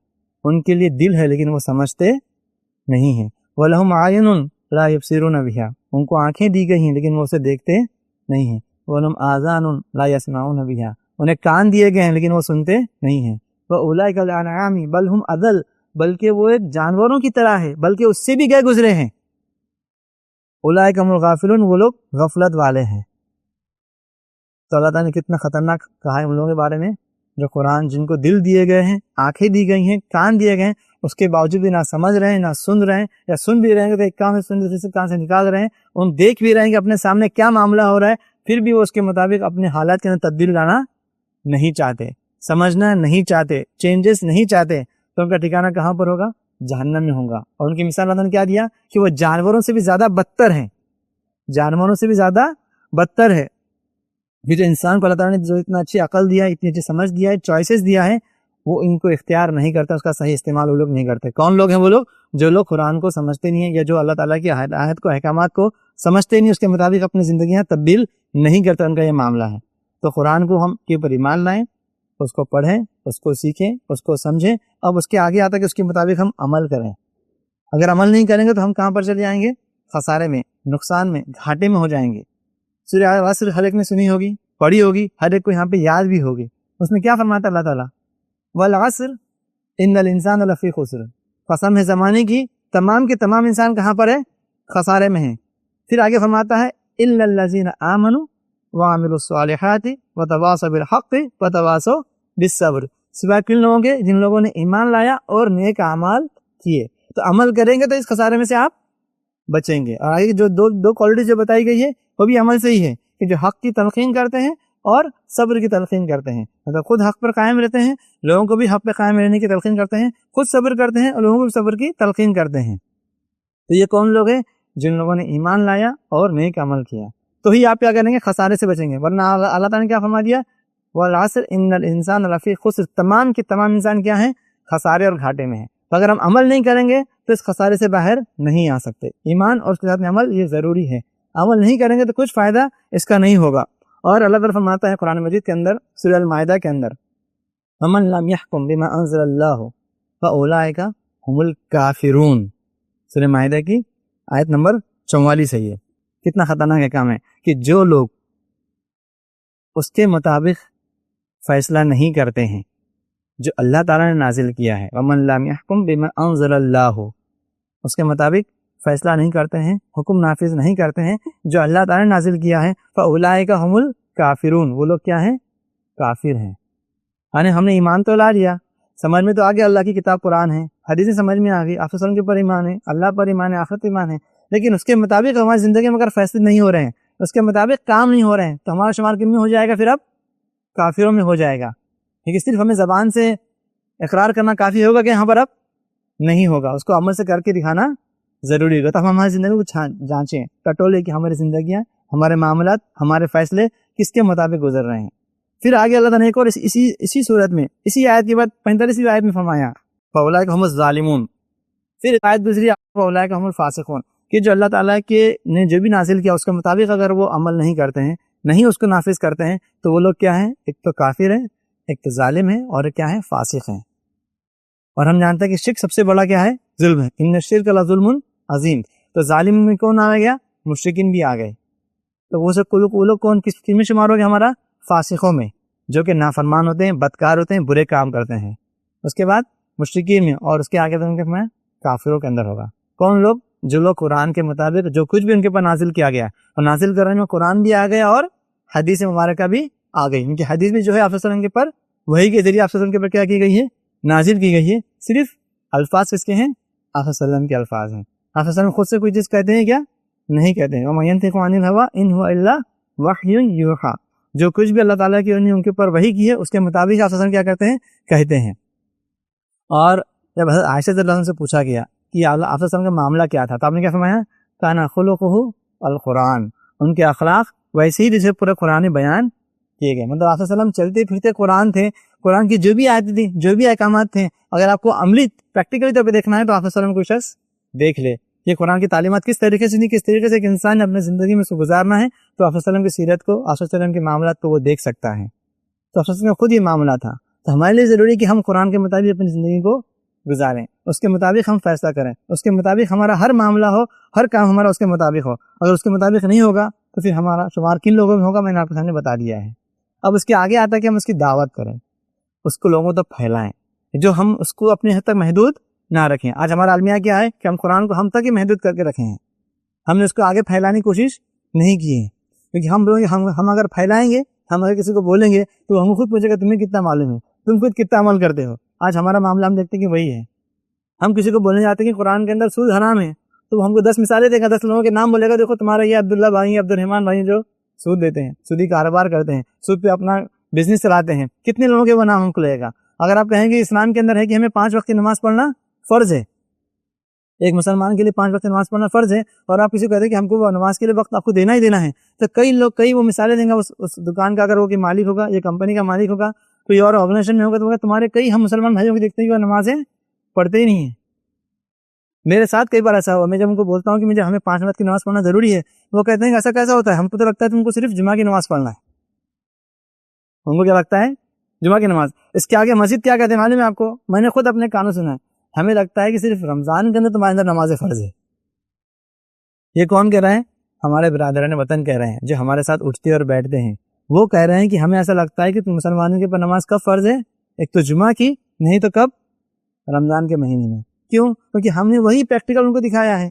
ان کے لیے دل ہے لیکن وہ سمجھتے نہیں ہیں. وَلَهُمْ عَيُنٌ لَا يُبْصِرُونَ بِهَا, ان کو آنکھیں دی گئی ہیں لیکن وہ اسے دیکھتے نہیں ہیں. وَلَهُمْ آذَانٌ لَا يَسْمَعُونَ بِهَا, انہیں کان دیے گئے ہیں لیکن وہ سنتے نہیں ہیں. وَأُولَٰئِكَ كَالْأَنْعَامِ بَلْ هُمْ أَضَلُّ, بلکہ وہ ایک جانوروں کی طرح ہے, بلکہ اس سے بھی گئے گزرے ہیں. اولئک هم الغافلون, وہ لوگ غفلت والے ہیں. تو اللہ تعالیٰ نے کتنا خطرناک کہا ہے ان لوگوں کے بارے میں جو قرآن, جن کو دل دیے گئے ہیں, آنکھیں دی گئی ہیں, کان دیے گئے ہیں, اس کے باوجود بھی نہ سمجھ رہے ہیں نہ سن رہے ہیں, یا سن بھی رہے ہیں تو ایک کان سے سن دوسرے کان سے نکال رہے ہیں. ان دیکھ بھی رہے ہیں کہ اپنے سامنے کیا معاملہ ہو رہا ہے, پھر بھی وہ اس کے مطابق اپنے حالات کے اندر تبدیل لانا نہیں چاہتے, سمجھنا نہیں چاہتے, چینجز نہیں چاہتے. تو ان کا ٹھکانہ کہاں پر ہوگا؟ جہنم میں ہوگا. اور ان کی مثال اللہ نے کیا دیا کہ وہ جانوروں سے بھی زیادہ بدتر ہیں, جانوروں سے بھی زیادہ بدتر ہے. یہ جو انسان کو اللہ تعالیٰ نے جو اتنا اچھی عقل دیا ہے, اتنی اچھی سمجھ دیا ہے, چوائسیز دیا ہے, وہ ان کو اختیار نہیں کرتا, اس کا صحیح استعمال وہ لوگ نہیں کرتے. کون لوگ ہیں وہ لوگ؟ جو لوگ قرآن کو سمجھتے نہیں ہیں, یا جو اللہ تعالیٰ کی آیت کو, احکامات کو سمجھتے نہیں, اس کے مطابق اپنی زندگیاں تبدیل نہیں کرتے, ان کا یہ معاملہ ہے. تو قرآن کو ہم کے اوپر ایمان لائیں, اس کو پڑھیں, اس کو سیکھیں, اس کو سمجھیں. اب اس کے آگے آتا کہ اس کے مطابق ہم عمل کریں. اگر عمل نہیں کریں گے تو ہم کہاں پر چلے جائیں گے؟ خسارے میں, نقصان میں, گھاٹے میں ہو جائیں گے. سورہ العصر ہر ایک نے سنی ہوگی، پڑھی ہوگی، ہر ایک کو یہاں پہ یاد بھی ہوگی. اس میں کیا فرماتا اللہ تعالیٰ؟ والعصر ان الانسان لفی خسر. قسم ہے زمانے کی، تمام کے تمام انسان کہاں پر ہے؟ خسارے میں ہیں. پھر آگے فرماتا ہے الا الذین آمنوا وعملوا الصالحات وتواصوا بالحق وتواصوا بالصبر. سوائے کن لوگوں کے؟ جن لوگوں نے ایمان لایا اور نیک اعمال کیے. تو عمل کریں گے تو اس خسارے میں سے آپ بچیں گے. اور آگے جو دو کوالٹی جو بتائی گئی ہے وہ بھی عمل سے ہی ہے کہ جو حق کی تلقین کرتے ہیں اور صبر کی تلقین کرتے ہیں. مطلب خود حق پر قائم رہتے ہیں، لوگوں کو بھی حق پہ قائم رہنے کی تلقین کرتے ہیں، خود صبر کرتے ہیں اور لوگوں کو بھی صبر کی تلقین کرتے ہیں. تو یہ کون لوگ ہیں؟ جن لوگوں نے ایمان لایا اور نیک عمل کیا. تو ہی آپ کیا کریں گے؟ خسارے سے بچیں گے. ورنہ اللہ تعالیٰ نے کیا فرما دیا؟ والعصر ان الانسان لفی خسر. تمام کے تمام انسان کیا ہیں؟ خسارے اور گھاٹے میں ہیں. تو اگر ہم عمل نہیں کریں گے تو اس خسارے سے باہر نہیں آ سکتے. ایمان اور اس کے ساتھ میں عمل یہ ضروری ہے. عمل نہیں کریں گے تو کچھ فائدہ اس کا نہیں ہوگا. اور اللہ تعالیٰ فرماتا ہے قرآن مجید کے اندر سورہ المائدہ کے اندر وَمَن لَّمْ يَحْكُم بِمَا أَنزَلَ اللَّهُ فَأُولَٰئِكَ هُمُ الْكَافِرُونَ. سورہ مائدہ کی آیت نمبر 44 ہے. یہ کتنا خطرناک کام ہے کہ جو لوگ اس کے مطابق فیصلہ نہیں کرتے ہیں جو اللہ تعالیٰ نے نازل کیا ہے. وَمَن لَّمْ يَحْكُم بِمَا أَنزَلَ اللَّهُ. اس کے مطابق فیصلہ نہیں کرتے ہیں، حکم نافذ نہیں کرتے ہیں جو اللہ تعالیٰ نے نازل کیا ہے. فَأُولَٰئِكَ هُمُ الْكَافِرُونَ. وہ لوگ کیا ہیں؟ کافر ہیں. یعنی ہم نے ایمان تو لا لیا، سمجھ میں تو آ گیا اللہ کی کتاب قرآن ہے، حدیثیں سمجھ میں آ گئی، آپ وسلم کے اوپر ایمان ہے، اللہ پر ایمان ہے، آخرت ایمان ہے، لیکن اس کے مطابق ہماری زندگی میں اگر فیصلے نہیں ہو رہے ہیں، اس کے مطابق کام نہیں ہو رہے ہیں، تو ہمارا شمار کن میں ہو جائے گا؟ پھر اب کافروں میں ہو جائے گا. کیونکہ صرف ہمیں زبان سے اقرار کرنا کافی ہوگا کہ یہاں پر اب نہیں ہوگا، اس کو عمل سے کر کے دکھانا ضروری ہوگا. تو ہم ہماری زندگی کو جانچیں، ٹٹولے کہ ہماری زندگیاں، ہمارے معاملات، ہمارے فیصلے کس کے مطابق گزر رہے ہیں. پھر آگے اللہ تعالیٰ نے ایک اور اسی صورت میں اسی آیت کے بعد 45ویں آیت میں فرمایا فَأُولَٰئِكَ هُمُ الظَّالِمُونَ. پھر آیت دوسری فَأُولَٰئِكَ هُمُ الْفَاسِقُونَ کہ جو اللہ تعالیٰ کے نے جو بھی نازل کیا اس کے مطابق اگر وہ عمل نہیں کرتے ہیں، نہیں اس کو نافذ کرتے ہیں، تو وہ لوگ کیا ہیں؟ ایک تو کافر ہیں، ایک تو ظالم ہیں، اور ایک کیا ہے؟ فاسق ہیں. اور ہم جانتے ہیں کہ شرک سب سے بڑا کیا ہے؟ ظلم ہے. ان الشرک لظلم عظیم. تو ظالم میں کون آ گیا؟ مشرکین بھی آ گئے. تو وہ لوگ کون کس میں شمار ہو گیا؟ ہمارا فاسقوں میں، جو کہ نافرمان ہوتے ہیں، بدکار ہوتے ہیں، برے کام کرتے ہیں. اس کے بعد مشرکین میں، اور اس کے آگے میں کافروں کے اندر ہوگا. کون لوگ؟ جو لوگ قرآن کے مطابق جو کچھ بھی ان کے پر نازل کیا گیا، اور نازل کرنے میں قرآن بھی آ گیا اور حدیث مبارکہ بھی آ گئی. کیونکہ حدیث بھی جو ہے آپ صلی اللہ علیہ وسلم کے پر وحی کے ذریعے آپ صلی اللہ علیہ وسلم کے پر کیا کی گئی ہے؟ نازل کی گئی ہے. صرف الفاظ کس کے ہیں؟ آپ صلی اللہ علیہ وسلم کے الفاظ ہیں. آپ صلی اللہ علیہ وسلم خود سے کوئی چیز کہتے ہیں کیا؟ نہیں کہتے ہیں. وَمَا يَنطِقُ عَنِ الْهَوَىٰ إِنْ هُوَ إِلَّا وَحْيٌ يُوحَىٰ. جو کچھ بھی اللہ تعالیٰ کی ان کے اوپر وحی کی ہے اس کے مطابق آپ صلی اللہ علیہ وسلم کیا کرتے ہیں؟ کہتے ہیں. اور جب حضرت عائشہ رضی اللہ عنہا سے پوچھا گیا کہ آپ صلی اللہ علیہ وسلم کا معاملہ کیا تھا، تو آپ نے کیا فرمایا؟ کان خلقہ القرآن. ان کے اخلاق ویسے ہی جیسے پورے قرآن میں بیان کیے گئے. مطلب آپ صلی اللہ علیہ وسلم چلتے پھرتے قرآن تھے، قرآن کی جو بھی آیتیں تھیں، جو بھی احکامات تھے، اگر آپ کو عملی پریکٹیکلی طور پہ دیکھنا ہے تو آپ صلی اللہ علیہ وسلم کو شخص دیکھ لے یہ قرآن کی تعلیمات کس طریقے سے نہیں، کس طریقے سے ایک انسان نے اپنے زندگی میں اس کو گزارنا ہے، تو آپ صلی اللہ علیہ وسلم کی سیرت کو، آپ صلی اللہ علیہ وسلم کے معاملات کو وہ دیکھ سکتا ہے. تو آپ صلی اللہ علیہ وسلم کا خود یہ معاملہ تھا. تو ہمارے لیے ضروری کہ ہم قرآن کے مطابق اپنی زندگی کو گزاریں، اس کے مطابق ہم فیصلہ کریں، اس کے مطابق ہمارا ہر معاملہ ہو، ہر کام ہمارا اس کے مطابق ہو. اگر اس کے مطابق نہیں ہوگا تو پھر ہمارا شمار کن لوگوں میں ہوگا؟ میں نے آپ کے سامنے بتا دیا ہے. اب اس کے آگے آتا ہے کہ ہم اس کی دعوت کریں، اس کو لوگوں تک پھیلائیں، جو ہم اس کو اپنے حد تک محدود نہ رکھیں. آج ہمارا المیہ کیا ہے کہ ہم قرآن کو ہم تک ہی محدود کر کے رکھے ہیں، ہم نے اس کو آگے پھیلانے کی کوشش نہیں کی ہے. کیونکہ ہم اگر پھیلائیں گے، ہم اگر کسی کو بولیں گے تو ہم خود پوچھے گا تمہیں کتنا معلوم ہے، تم خود کتنا عمل کرتے ہو. آج ہمارا معاملہ ہم دیکھتے ہیں کہ وہی ہے. ہم کسی کو بولنے جاتے ہیں کہ قرآن کے اندر سود حرام ہے، تو ہم کو 10 مثالیں دے گا، 10 لوگوں کے نام بولے گا، دیکھو تمہارا یہ عبداللہ بھائی، عبد الرحمان بھائی جو سود دیتے ہیں، سودی کاروبار کرتے ہیں، سود پہ اپنا بزنس چلاتے ہیں، کتنے لوگوں کے وہ نام ہم کو لے گا. اگر آپ کہیں گے اسلام کے اندر ہے کہ ہمیں 5 وقت کی نماز پڑھنا فرض ہے، ایک مسلمان کے لیے 5 وقت نماز پڑھنا فرض ہے، اور آپ کسی کو کہتے ہیں کہ ہم کو وہ نماز کے لیے وقت آپ کو دینا ہی دینا ہے، تو کئی وہ مثالیں دیں گا. اس دکان کا اگر وہ مالک ہوگا، یہ کمپنی کا مالک ہوگا، کوئی اور آرگنائزیشن میں ہوگا، تو تمہارے کئی ہم مسلمان بھائیوں کو دیکھتے ہیں کہ وہ نمازیں پڑھتے ہی نہیں ہیں. میرے ساتھ کئی بار ایسا ہوا، میں جب ان کو بولتا ہوں کہ ہمیں 5 وقت کی نماز پڑھنا ضروری ہے، وہ کہتے ہیں کہ ایسا کیسا ہوتا ہے، ہم کو تو لگتا ہے تم کو صرف جمعہ کی نماز پڑھنا ہے. ان کو کیا لگتا ہے؟ جمعہ کی نماز. اس کے آگے مسجد کیا کہتے ہیں معلوم ہے آپ کو؟ میں نے خود اپنے کانوں سنا ہے، ہمیں لگتا ہے کہ صرف رمضان کے اندر تمہارے اندر نماز فرض ہے. یہ کون کہہ رہا ہے؟ ہمارے برادران وطن کہہ رہے ہیں، جو ہمارے ساتھ اٹھتے اور بیٹھتے ہیں، وہ کہہ رہے ہیں کہ ہمیں ایسا لگتا ہے کہ مسلمانوں کے اوپر نماز کب فرض ہے؟ ایک تو جمعہ کی، نہیں تو کب؟ رمضان کے مہینے میں۔ کیوں؟ کیونکہ ہم نے وہی پریکٹیکل ان کو دکھایا ہے،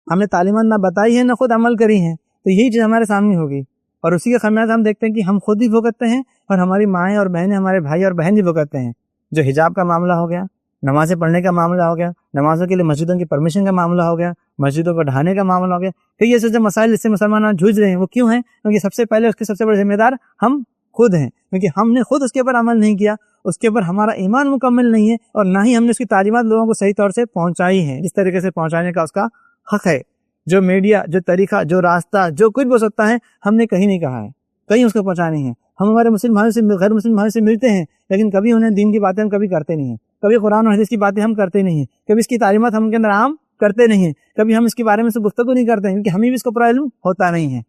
ہم نے تعلیمات نہ بتائی ہے نہ خود عمل کری ہیں، تو یہی چیز ہمارے سامنے ہوگی، اور اسی کے خمیازہ ہم دیکھتے ہیں کہ ہم خود بھی بھگتتے ہیں اور ہماری مائیں اور بہنیں، ہمارے بھائی اور بہن بھی بھگتتے ہیں۔ جو حجاب کا معاملہ ہو گیا، نمازیں پڑھنے کا معاملہ ہو گیا، نمازوں کے لیے مسجدوں کی پرمیشن کا معاملہ ہو گیا، مسجدوں کو ڈھانے کا معاملہ ہو گیا، تو یہ جو مسائل اس سے مسلمان جھوج رہے ہیں وہ کیوں ہیں؟ کیونکہ سب سے پہلے اس کے سب سے بڑے ذمہ دار ہم خود ہیں، کیونکہ ہم نے خود اس کے اوپر عمل نہیں کیا، اس کے اوپر ہمارا ایمان مکمل نہیں ہے، اور نہ ہی ہم نے اس کی تعلیمات لوگوں کو صحیح طور سے پہنچائی ہیں جس طریقے سے پہنچانے کا اس کا حق ہے۔ جو میڈیا، جو طریقہ، جو راستہ، جو کچھ بھی ہو سکتا ہے، ہم نے کہیں نہیں کہا ہے، کہیں اس کو پہنچانی ہے۔ ہم ہمارے مسلم بھائیوں سے، غیر مسلم بھائیوں سے ملتے ہیں، لیکن کبھی انہیں دین کی باتیں ہم کبھی کرتے نہیں ہیں، کبھی قرآن و حدیث کی باتیں ہم کرتے نہیں ہیں، کبھی اس کی تعلیمات ہم کے اندر عام کرتے نہیں ہیں، کبھی ہم اس کے بارے میں سے گفتگو نہیں کرتے ہیں، کیونکہ ہمیں بھی اس کو پورا علم ہوتا نہیں ہے۔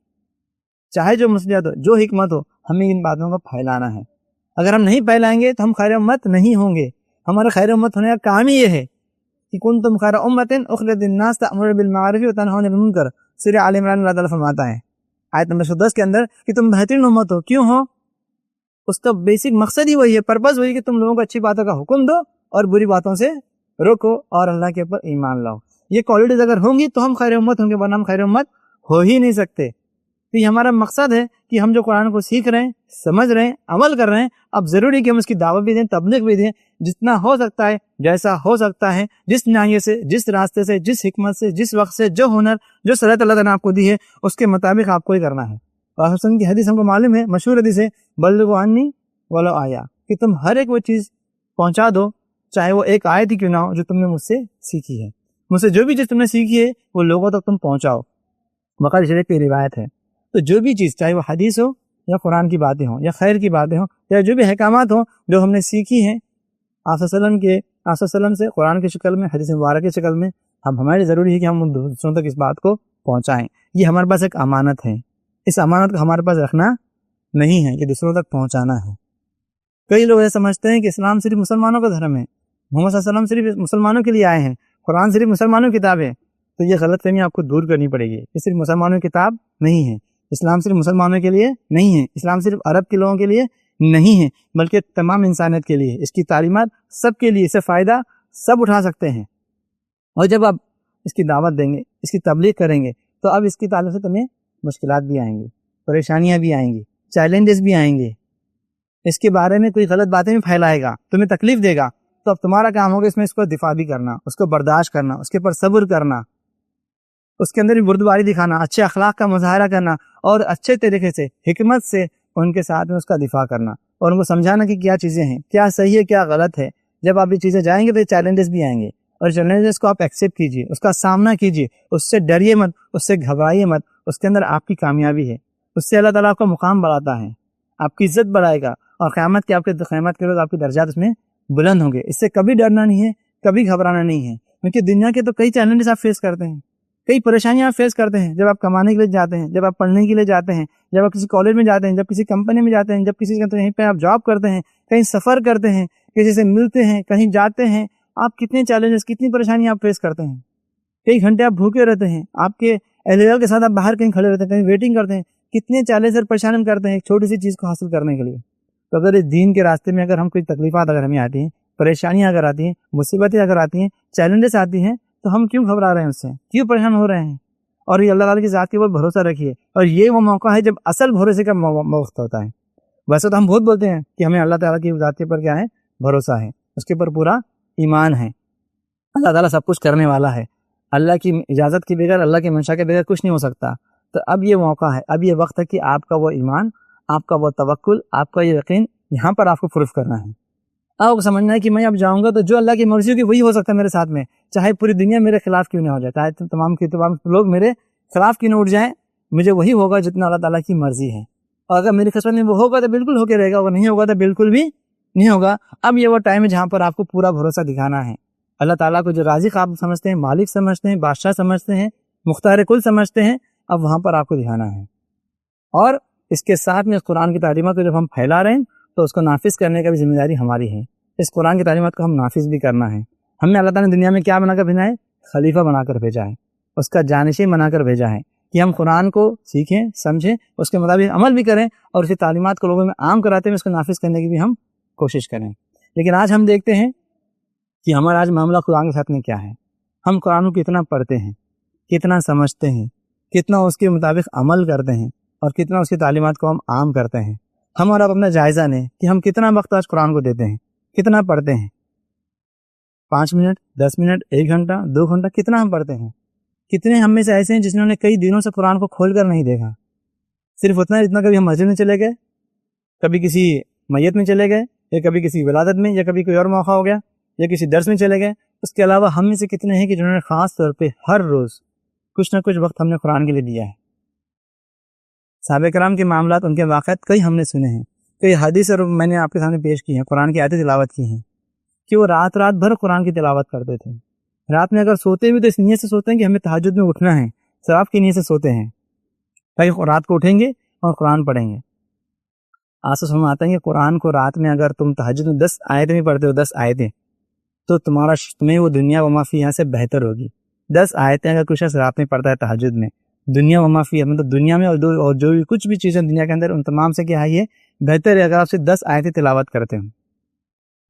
چاہے جو مصلحت ہو، جو حکمت ہو، ہمیں ان باتوں کو پھیلانا ہے۔ اگر ہم نہیں پھیلائیں گے تو ہم خیر امت نہیں ہوں گے۔ ہمارا خیر امت ہونے کا کام ہی یہ ہے کہ کنتم خیر امۃ اخرجت للناس تأمرون بالمعروف وتنہون عن المنکر، سورہ آل عمران میں اللہ تعالیٰ فرماتا ہے آیت نمبر 110 کے اندر کہ تم بہترین امت ہو۔ کیوں ہو؟ اس کا بیسک مقصد ہی وہی ہے، پرپز وہی کہ تم لوگوں کو اچھی باتوں کا حکم دو اور بری باتوں سے روکو اور اللہ کے اوپر ایمان لاؤ۔ یہ کوالٹیز اگر ہوں گی تو ہم خیر امت ہوں گے، ورنہ ہم خیر امت ہو ہی نہیں سکتے۔ تو یہ ہمارا مقصد ہے کہ ہم جو قرآن کو سیکھ رہے ہیں، سمجھ رہے ہیں، عمل کر رہے ہیں، اب ضروری کہ ہم اس کی دعوت بھی دیں، تبلیغ بھی دیں، جتنا ہو سکتا ہے، جیسا ہو سکتا ہے، جس ناحیے سے، جس راستے سے، جس حکمت سے، جس وقت سے، جو ہنر، جو صلاحیت اللہ تعالیٰ نے آپ کو دی ہے، اس کے مطابق آپ کو ہی کرنا ہے۔ اور حسن کی حدیث ہم کو معلوم ہے، مشہور حدیث ہے، بلغوا عنی ولو آیا، کہ تم ہر ایک وہ چیز پہنچا دو، چاہے وہ ایک آیت ہی کیوں نہ ہو، جو تم نے مجھ سے سیکھی ہے۔ مجھ سے جو بھی چیز تم نے سیکھی ہے وہ لوگوں تک تم پہنچاؤ۔ بخاری شریف کی روایت ہے۔ تو جو بھی چیز، چاہے وہ حدیث ہو یا قرآن کی باتیں ہوں یا خیر کی باتیں ہوں یا جو بھی احکامات ہوں جو ہم نے سیکھی ہیں آپ صلی اللہ علیہ وسلم سے، قرآن کی شکل میں، حدیث مبارک کی شکل میں، ہمارے ضروری ہے کہ ہم دوسروں تک اس بات کو پہنچائیں۔ یہ ہمارے پاس ایک امانت ہے، اس امانت کو ہمارے پاس رکھنا نہیں ہے، یہ دوسروں تک پہنچانا ہے۔ کئی لوگ یہ سمجھتے ہیں کہ اسلام صرف مسلمانوں کا دھرم ہے، محمد صلی اللہ علیہ وسلم صرف مسلمانوں کے لیے آئے ہیں، قرآن صرف مسلمانوں کی کتاب ہے۔ تو یہ غلط فہمی آپ کو دور کرنی پڑے گی، یہ صرف مسلمانوں کی کتاب نہیں ہے، اسلام صرف مسلمانوں کے لیے نہیں ہے، اسلام صرف عرب کے لوگوں کے لیے نہیں ہے، بلکہ تمام انسانیت کے لیے۔ اس کی تعلیمات سب کے لیے، اس سے فائدہ سب اٹھا سکتے ہیں۔ اور جب آپ اس کی دعوت دیں گے، اس کی تبلیغ کریں گے، تو اب اس کی تعلق سے تمہیں مشکلات بھی آئیں گی، پریشانیاں بھی آئیں گی، چیلنجز بھی آئیں گے، اس کے بارے میں کوئی غلط باتیں بھی پھیلائے گا، تمہیں تکلیف دے گا، تو اب تمہارا کام ہوگا اس میں اس کو دفاع بھی کرنا، اس کو برداشت کرنا، اس کے اوپر صبر کرنا، اس کے اندر بھی بردباری دکھانا، اچھے اخلاق کا مظاہرہ کرنا، اور اچھے طریقے سے، حکمت سے ان کے ساتھ میں اس کا دفاع کرنا، اور ان کو سمجھانا کہ کیا چیزیں ہیں، کیا صحیح ہے، کیا غلط ہے۔ جب آپ یہ چیزیں جائیں گے تو چیلنجز بھی آئیں گے، اور چیلنجز کو آپ ایکسیپٹ کیجیے، اس کا سامنا کیجیے، اس سے ڈریے مت، اس سے گھبرائیے مت، اس کے اندر آپ کی کامیابی ہے، اس سے اللہ تعالیٰ آپ کا مقام بڑھاتا ہے، آپ کی عزت بڑھائے گا، اور قیامت کے روز آپ کے درجات اس میں بلند ہوں گے۔ اس سے کبھی ڈرنا نہیں ہے، کبھی گھبرانا نہیں ہے، کیونکہ دنیا کے تو کئی چیلنجز آپ فیس کرتے ہیں، کئی پریشانیاں آپ فیس کرتے ہیں، جب آپ کمانے کے لیے جاتے ہیں، جب آپ پڑھنے کے لیے جاتے ہیں، جب آپ کسی کالج میں جاتے ہیں، جب کسی کمپنی میں جاتے ہیں، جب کسی کہیں پہ آپ جاب کرتے ہیں، کہیں سفر کرتے ہیں، کسی سے ملتے ہیں، کہیں جاتے ہیں، آپ کتنے چیلنجز، کتنی پریشانیاں آپ فیس کرتے ہیں۔ کئی گھنٹے آپ بھوکے رہتے ہیں، آپ کے اہلیہ کے ساتھ آپ باہر کہیں کھڑے رہتے ہیں، کہیں ویٹنگ کرتے ہیں، کتنے چیلنج اور پریشان کرتے ہیں ایک چھوٹی سی چیز کو حاصل کرنے کے لیے۔ تو اگر اس دین کے راستے میں اگر ہم کوئی تکلیفات اگر ہمیں آتی ہیں، پریشانیاں اگر آتی ہیں، مصیبتیں اگر آتی ہیں، چیلنجز آتی ہیں، تو ہم کیوں گھبرا رہے ہیں، اس سے کیوں پریشان ہو رہے ہیں؟ اور یہ اللہ تعالیٰ کی ذات کے اوپر بھروسہ رکھیے، اور یہ وہ موقع ہے جب اصل بھروسے کا وقت ہوتا ہے۔ ویسے تو ہم بہت بولتے ہیں کہ ہمیں اللہ تعالیٰ کی ذات کے اوپر کیا ہے، بھروسہ ہے، اس کے اوپر پورا ایمان ہے، اللہ تعالیٰ سب کچھ کرنے والا ہے، اللہ کی اجازت کے بغیر، اللہ کی منشا کے بغیر کچھ نہیں ہو سکتا۔ تو اب یہ موقع ہے، اب یہ وقت ہے کہ آپ کا وہ ایمان، آپ کا وہ توکل، آپ کا یہ یقین یہاں پر آپ کو پروف کرنا ہے۔ آپ کو سمجھنا ہے کہ میں اب جاؤں گا تو جو اللہ کی مرضی ہوگی وہی ہو سکتا ہے میرے ساتھ میں، چاہے پوری دنیا میرے خلاف کیوں نہ ہو جائے، چاہے تمام لوگ میرے خلاف کیوں نہ اٹھ جائیں، مجھے وہی ہوگا جتنا اللہ تعالیٰ کی مرضی ہے۔ اور اگر میری قسمت میں وہ ہوگا تو بالکل ہو کے رہے گا، اور نہیں ہوگا تو بالکل بھی نہیں ہوگا۔ اب یہ وہ ٹائم ہے جہاں پر آپ کو پورا بھروسہ دکھانا ہے، اللہ تعالیٰ کو جو رازق آپ سمجھتے ہیں، مالک سمجھتے ہیں، بادشاہ سمجھتے ہیں، مختار کل سمجھتے ہیں، اب وہاں پر آپ کو دکھانا ہے۔ اور اس کے ساتھ میں اس قرآن کی تعلیمات کو جب ہم پھیلا رہے ہیں تو اس کو نافذ کرنے کا بھی ذمہ داری ہماری ہے، اس قرآن کی تعلیمات کو ہم نافذ بھی کرنا ہے۔ ہمیں اللہ تعالیٰ نے دنیا میں کیا بنا کر بھیجا ہے؟ خلیفہ بنا کر بھیجا ہے۔ اس کا جانشین بنا کر بھیجا ہے کہ ہم قرآن کو سیکھیں، سمجھیں، اس کے مطابق عمل بھی کریں اور اسی تعلیمات کو لوگوں میں عام کراتے ہوئے اس کو نافذ کرنے کی بھی ہم کوشش کریں۔ لیکن آج ہم دیکھتے ہیں کہ ہمارا آج معاملہ قرآن کے ساتھ میں کیا ہے۔ ہم قرآن کو کتنا پڑھتے ہیں، کتنا سمجھتے ہیں، کتنا اس کے مطابق عمل کرتے ہیں اور کتنا اس کی تعلیمات کو ہم عام کرتے ہیں۔ ہم اور اب اپنا جائزہ لیں کہ ہم کتنا وقت آج قرآن کو دیتے ہیں، کتنا پڑھتے ہیں، 5 منٹ، 10 منٹ، 1 گھنٹہ، 2 گھنٹہ، کتنا ہم پڑھتے ہیں۔ کتنے ہم میں سے ایسے ہیں جنہوں نے کئی دنوں سے قرآن کو کھول کر نہیں دیکھا، صرف اتنا جتنا کبھی ہم مسجد میں چلے گئے، کبھی کسی میت میں چلے گئے، یا کبھی کسی ولادت میں، یا کبھی کوئی اور موقع ہو گیا، یا کسی درس میں چلے گئے۔ اس کے علاوہ ہم میں سے کتنے ہیں کہ جنہوں نے خاص طور پہ ہر روز کچھ نہ کچھ وقت ہم نے قرآن کے لیے دیا ہے۔ صحابہ کرام کے معاملات، ان کے واقعات کئی ہم نے سنے ہیں، کئی حدیث اور میں نے آپ کے سامنے پیش کی ہیں، قرآن کی آیتیں تلاوت کی ہیں کہ وہ رات بھر قرآن کی تلاوت کرتے تھے۔ رات میں اگر سوتے بھی تو اس نیت سے سوتے ہیں کہ ہمیں تہجد میں اٹھنا ہے، ثواب کی نیت سے سوتے ہیں تاکہ رات کو اٹھیں گے اور قرآن پڑھیں گے۔ آسو سمجھ آتا ہے کہ قرآن کو رات میں اگر تم تہجد میں 10 آیتیں بھی پڑھتے ہو، 10 آیتیں، تو تمہیں وہ دنیا و ما فیہا سے بہتر ہوگی۔ 10 آیتیں اگر کچھ شخص رات میں پڑھتا ہے تہجد میں، دنیا و ما فیہا مطلب دنیا میں اور جو بھی کچھ بھی چیزیں دنیا کے اندر، ان تمام سے کیا ہے، یہ بہتر ہے اگر آپ سے 10 آیتیں تلاوت کرتے ہیں۔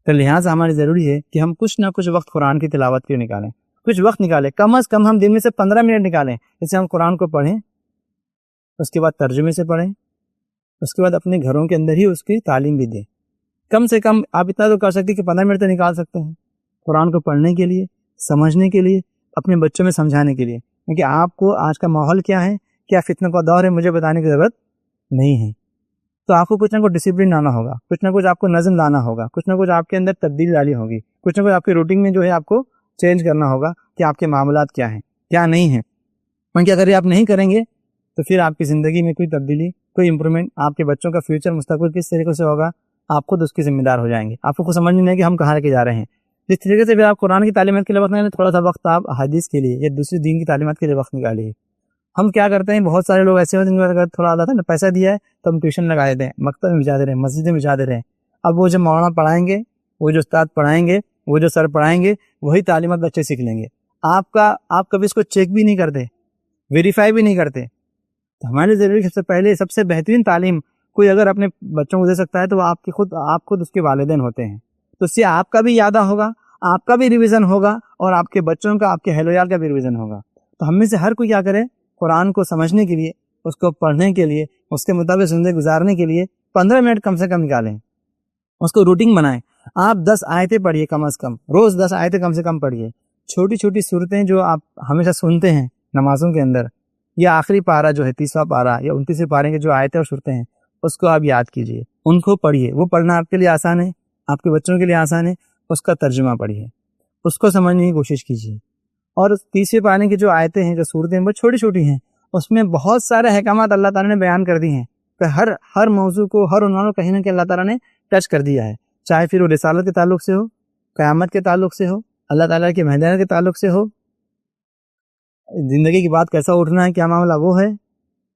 تو لہٰذا ہماری ضروری ہے کہ ہم کچھ نہ کچھ وقت قرآن کی تلاوت کے نکالیں، کچھ وقت نکالیں، کم از کم ہم دن میں سے 15 منٹ نکالیں، جس سے ہم قرآن کو پڑھیں، اس کے بعد ترجمے سے پڑھیں، اس کے بعد اپنے گھروں کے اندر ہی اس کی تعلیم بھی دیں۔ کم سے کم آپ اتنا تو کر سکتے کہ 15 منٹ تو نکال سکتے ہیں قرآن کو پڑھنے کے لیے، سمجھنے کے لیے، اپنے بچوں میں سمجھانے کے لیے، کیونکہ آپ کو آج کا ماحول کیا ہے، کیا فتنہ کا دور ہے، مجھے بتانے کی ضرورت نہیں ہے۔ تو آپ کو کچھ نہ کچھ ڈسپلن لانا ہوگا، کچھ نہ کچھ آپ کو نظم لانا ہوگا، کچھ نہ کچھ آپ کے اندر تبدیلی ڈالی ہوگی، کچھ نہ کچھ آپ کے روٹین میں جو ہے آپ کو چینج کرنا ہوگا کہ آپ کے معاملات کیا ہیں، کیا نہیں ہیں۔ کیونکہ اگر یہ آپ نہیں کریں گے تو پھر آپ کی زندگی میں کوئی تبدیلی، کوئی امپرومنٹ، آپ کے بچوں کا فیوچر، مستقبل کس طریقے سے ہوگا، آپ خود اس کے ذمہ دار ہو جائیں گے۔ آپ کو خود سمجھ نہیں ہے کہ ہم کہاں لے کے جا رہے ہیں۔ جس طریقے سے پھر آپ قرآن کی تعلیمات کے لیے وقت نکالیں، تھوڑا سا وقت آپ حدیث کے لیے یا دوسری دین کی تعلیمات کے لیے وقت نکالیے۔ ہم کیا کرتے ہیں، بہت سارے لوگ ایسے ہوتے ہیں اگر تھوڑا اللہ تعالیٰ نے پیسہ دیا ہے تو ہم ٹیوشن لگا دیتے ہیں، مکتب میں بھجا دے رہے ہیں، مسجد میں بھجا دے رہے ہیں۔ اب وہ جو مولانا پڑھائیں گے، وہ جو استاد پڑھائیں گے، وہ جو سر پڑھائیں گے، وہی تعلیمات بچے سیکھ لیں گے۔ آپ کبھی اس کو چیک بھی نہیں کرتے، ویریفائی بھی نہیں کرتے۔ تو ہمارے ضروری سب سے پہلے سب سے بہترین تعلیم کوئی اگر اپنے بچوں کو دے سکتا ہے تو وہ آپ خود اس کے والدین ہوتے ہیں۔ تو اس سے آپ کا بھی یادہ ہوگا، آپ کا بھی ریویژن ہوگا، اور آپ کے بچوں کا، آپ کے اہل و عیال کا بھی ریویژن ہوگا۔ تو ہم میں سے ہر کوئی کیا کرے، قرآن کو سمجھنے کے لیے، اس کو پڑھنے کے لیے، اس کے مطابق زندگی گزارنے کے لیے 15 منٹ کم سے کم نکالیں، اس کو روٹین بنائیں۔ آپ 10 آیتیں پڑھیے، کم از کم روز 10 آیتیں کم سے کم پڑھیے۔ چھوٹی چھوٹی صورتیں جو آپ ہمیشہ سنتے ہیں نمازوں کے اندر، یا آخری پارہ جو ہے 30واں پارہ یا 29ویں پارے کی جو آیتیں اور صورتیں ہیں، اس کو آپ یاد کیجیے، ان کو پڑھیے۔ وہ پڑھنا آپ کے لیے آسان ہے، آپ کے بچوں کے لیے آسان ہے، اس کا ترجمہ پڑھیے، اس کو سمجھنے کی کوشش کیجیے۔ اور 30ویں پارے کی جو آیتیں ہیں، جو صورتیں ہیں، وہ چھوٹی چھوٹی ہیں، اس میں بہت سارے احکامات اللہ تعالیٰ نے بیان کر دی ہیں، کہ ہر موضوع کو، ہر عنوان کو کہیں نہ کہیں اللہ تعالیٰ نے ٹچ کر دیا ہے، چاہے پھر وہ رسالت کے تعلق سے ہو، قیامت کے تعلق سے ہو، اللہ تعالیٰ کے مہدیت کے تعلق سے ہو، زندگی کے بعد کیسا اٹھنا ہے، کیا معاملہ وہ ہے،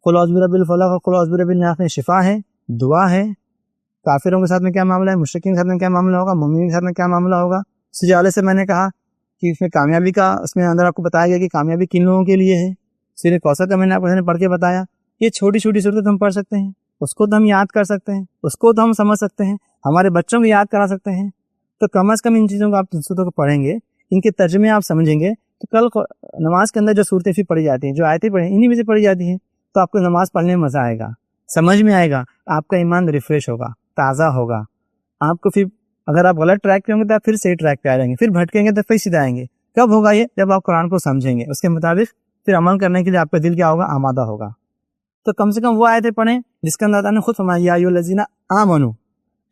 قل اعوذ برب الفلق اور قل اعوذ برب الناس میں شفا ہے، دعا ہے، کافروں کے ساتھ میں کیا معاملہ ہے، مشرکین کے ساتھ میں کیا معاملہ ہوگا، مومنین کے ساتھ میں کیا معاملہ ہوگا۔ اس حوالے سے میں نے کہا کہ اس میں کامیابی کا، اس میں اندر آپ کو بتایا گیا کہ کامیابی کن لوگوں کے لیے ہے۔ سورہ کوثر کا میں نے آپ کو پڑھ کے بتایا۔ یہ چھوٹی چھوٹی صورتیں ہم پڑھ سکتے ہیں، اس کو تو ہم یاد کر سکتے ہیں، اس کو تو ہم سمجھ سکتے ہیں، ہمارے بچوں کو یاد کرا سکتے ہیں۔ تو کم از کم ان چیزوں کو آپ صورتوں کو پڑھیں گے، ان کے ترجمے آپ سمجھیں گے، تو کل نماز کے اندر جو صورتیں پھر پڑھی جاتی ہیں، جو آیتیں پڑھی انہی میں سے پڑھی جاتی ہیں، تو آپ کو نماز پڑھنے میں مزہ آئے گا، سمجھ میں آئے گا، آپ کا ایمان ریفریش ہوگا، تازہ ہوگا۔ آپ کو پھر اگر آپ غلط ٹریک پہ ہوں گے تو آپ پھر صحیح ٹریک پہ آ جائیں گے، پھر بھٹکیں گے تو پھر سیدھے آئیں گے۔ کب ہوگا یہ؟ جب آپ قرآن کو سمجھیں گے، اس کے مطابق پھر عمل کرنے کے لیے آپ کا دل کیا ہوگا، آمادہ ہوگا۔ تو کم سے کم وہ آیتیں پڑھیں جس کے اندر اللہ نے خود فرمایا یا ایھا الذین آمنوا،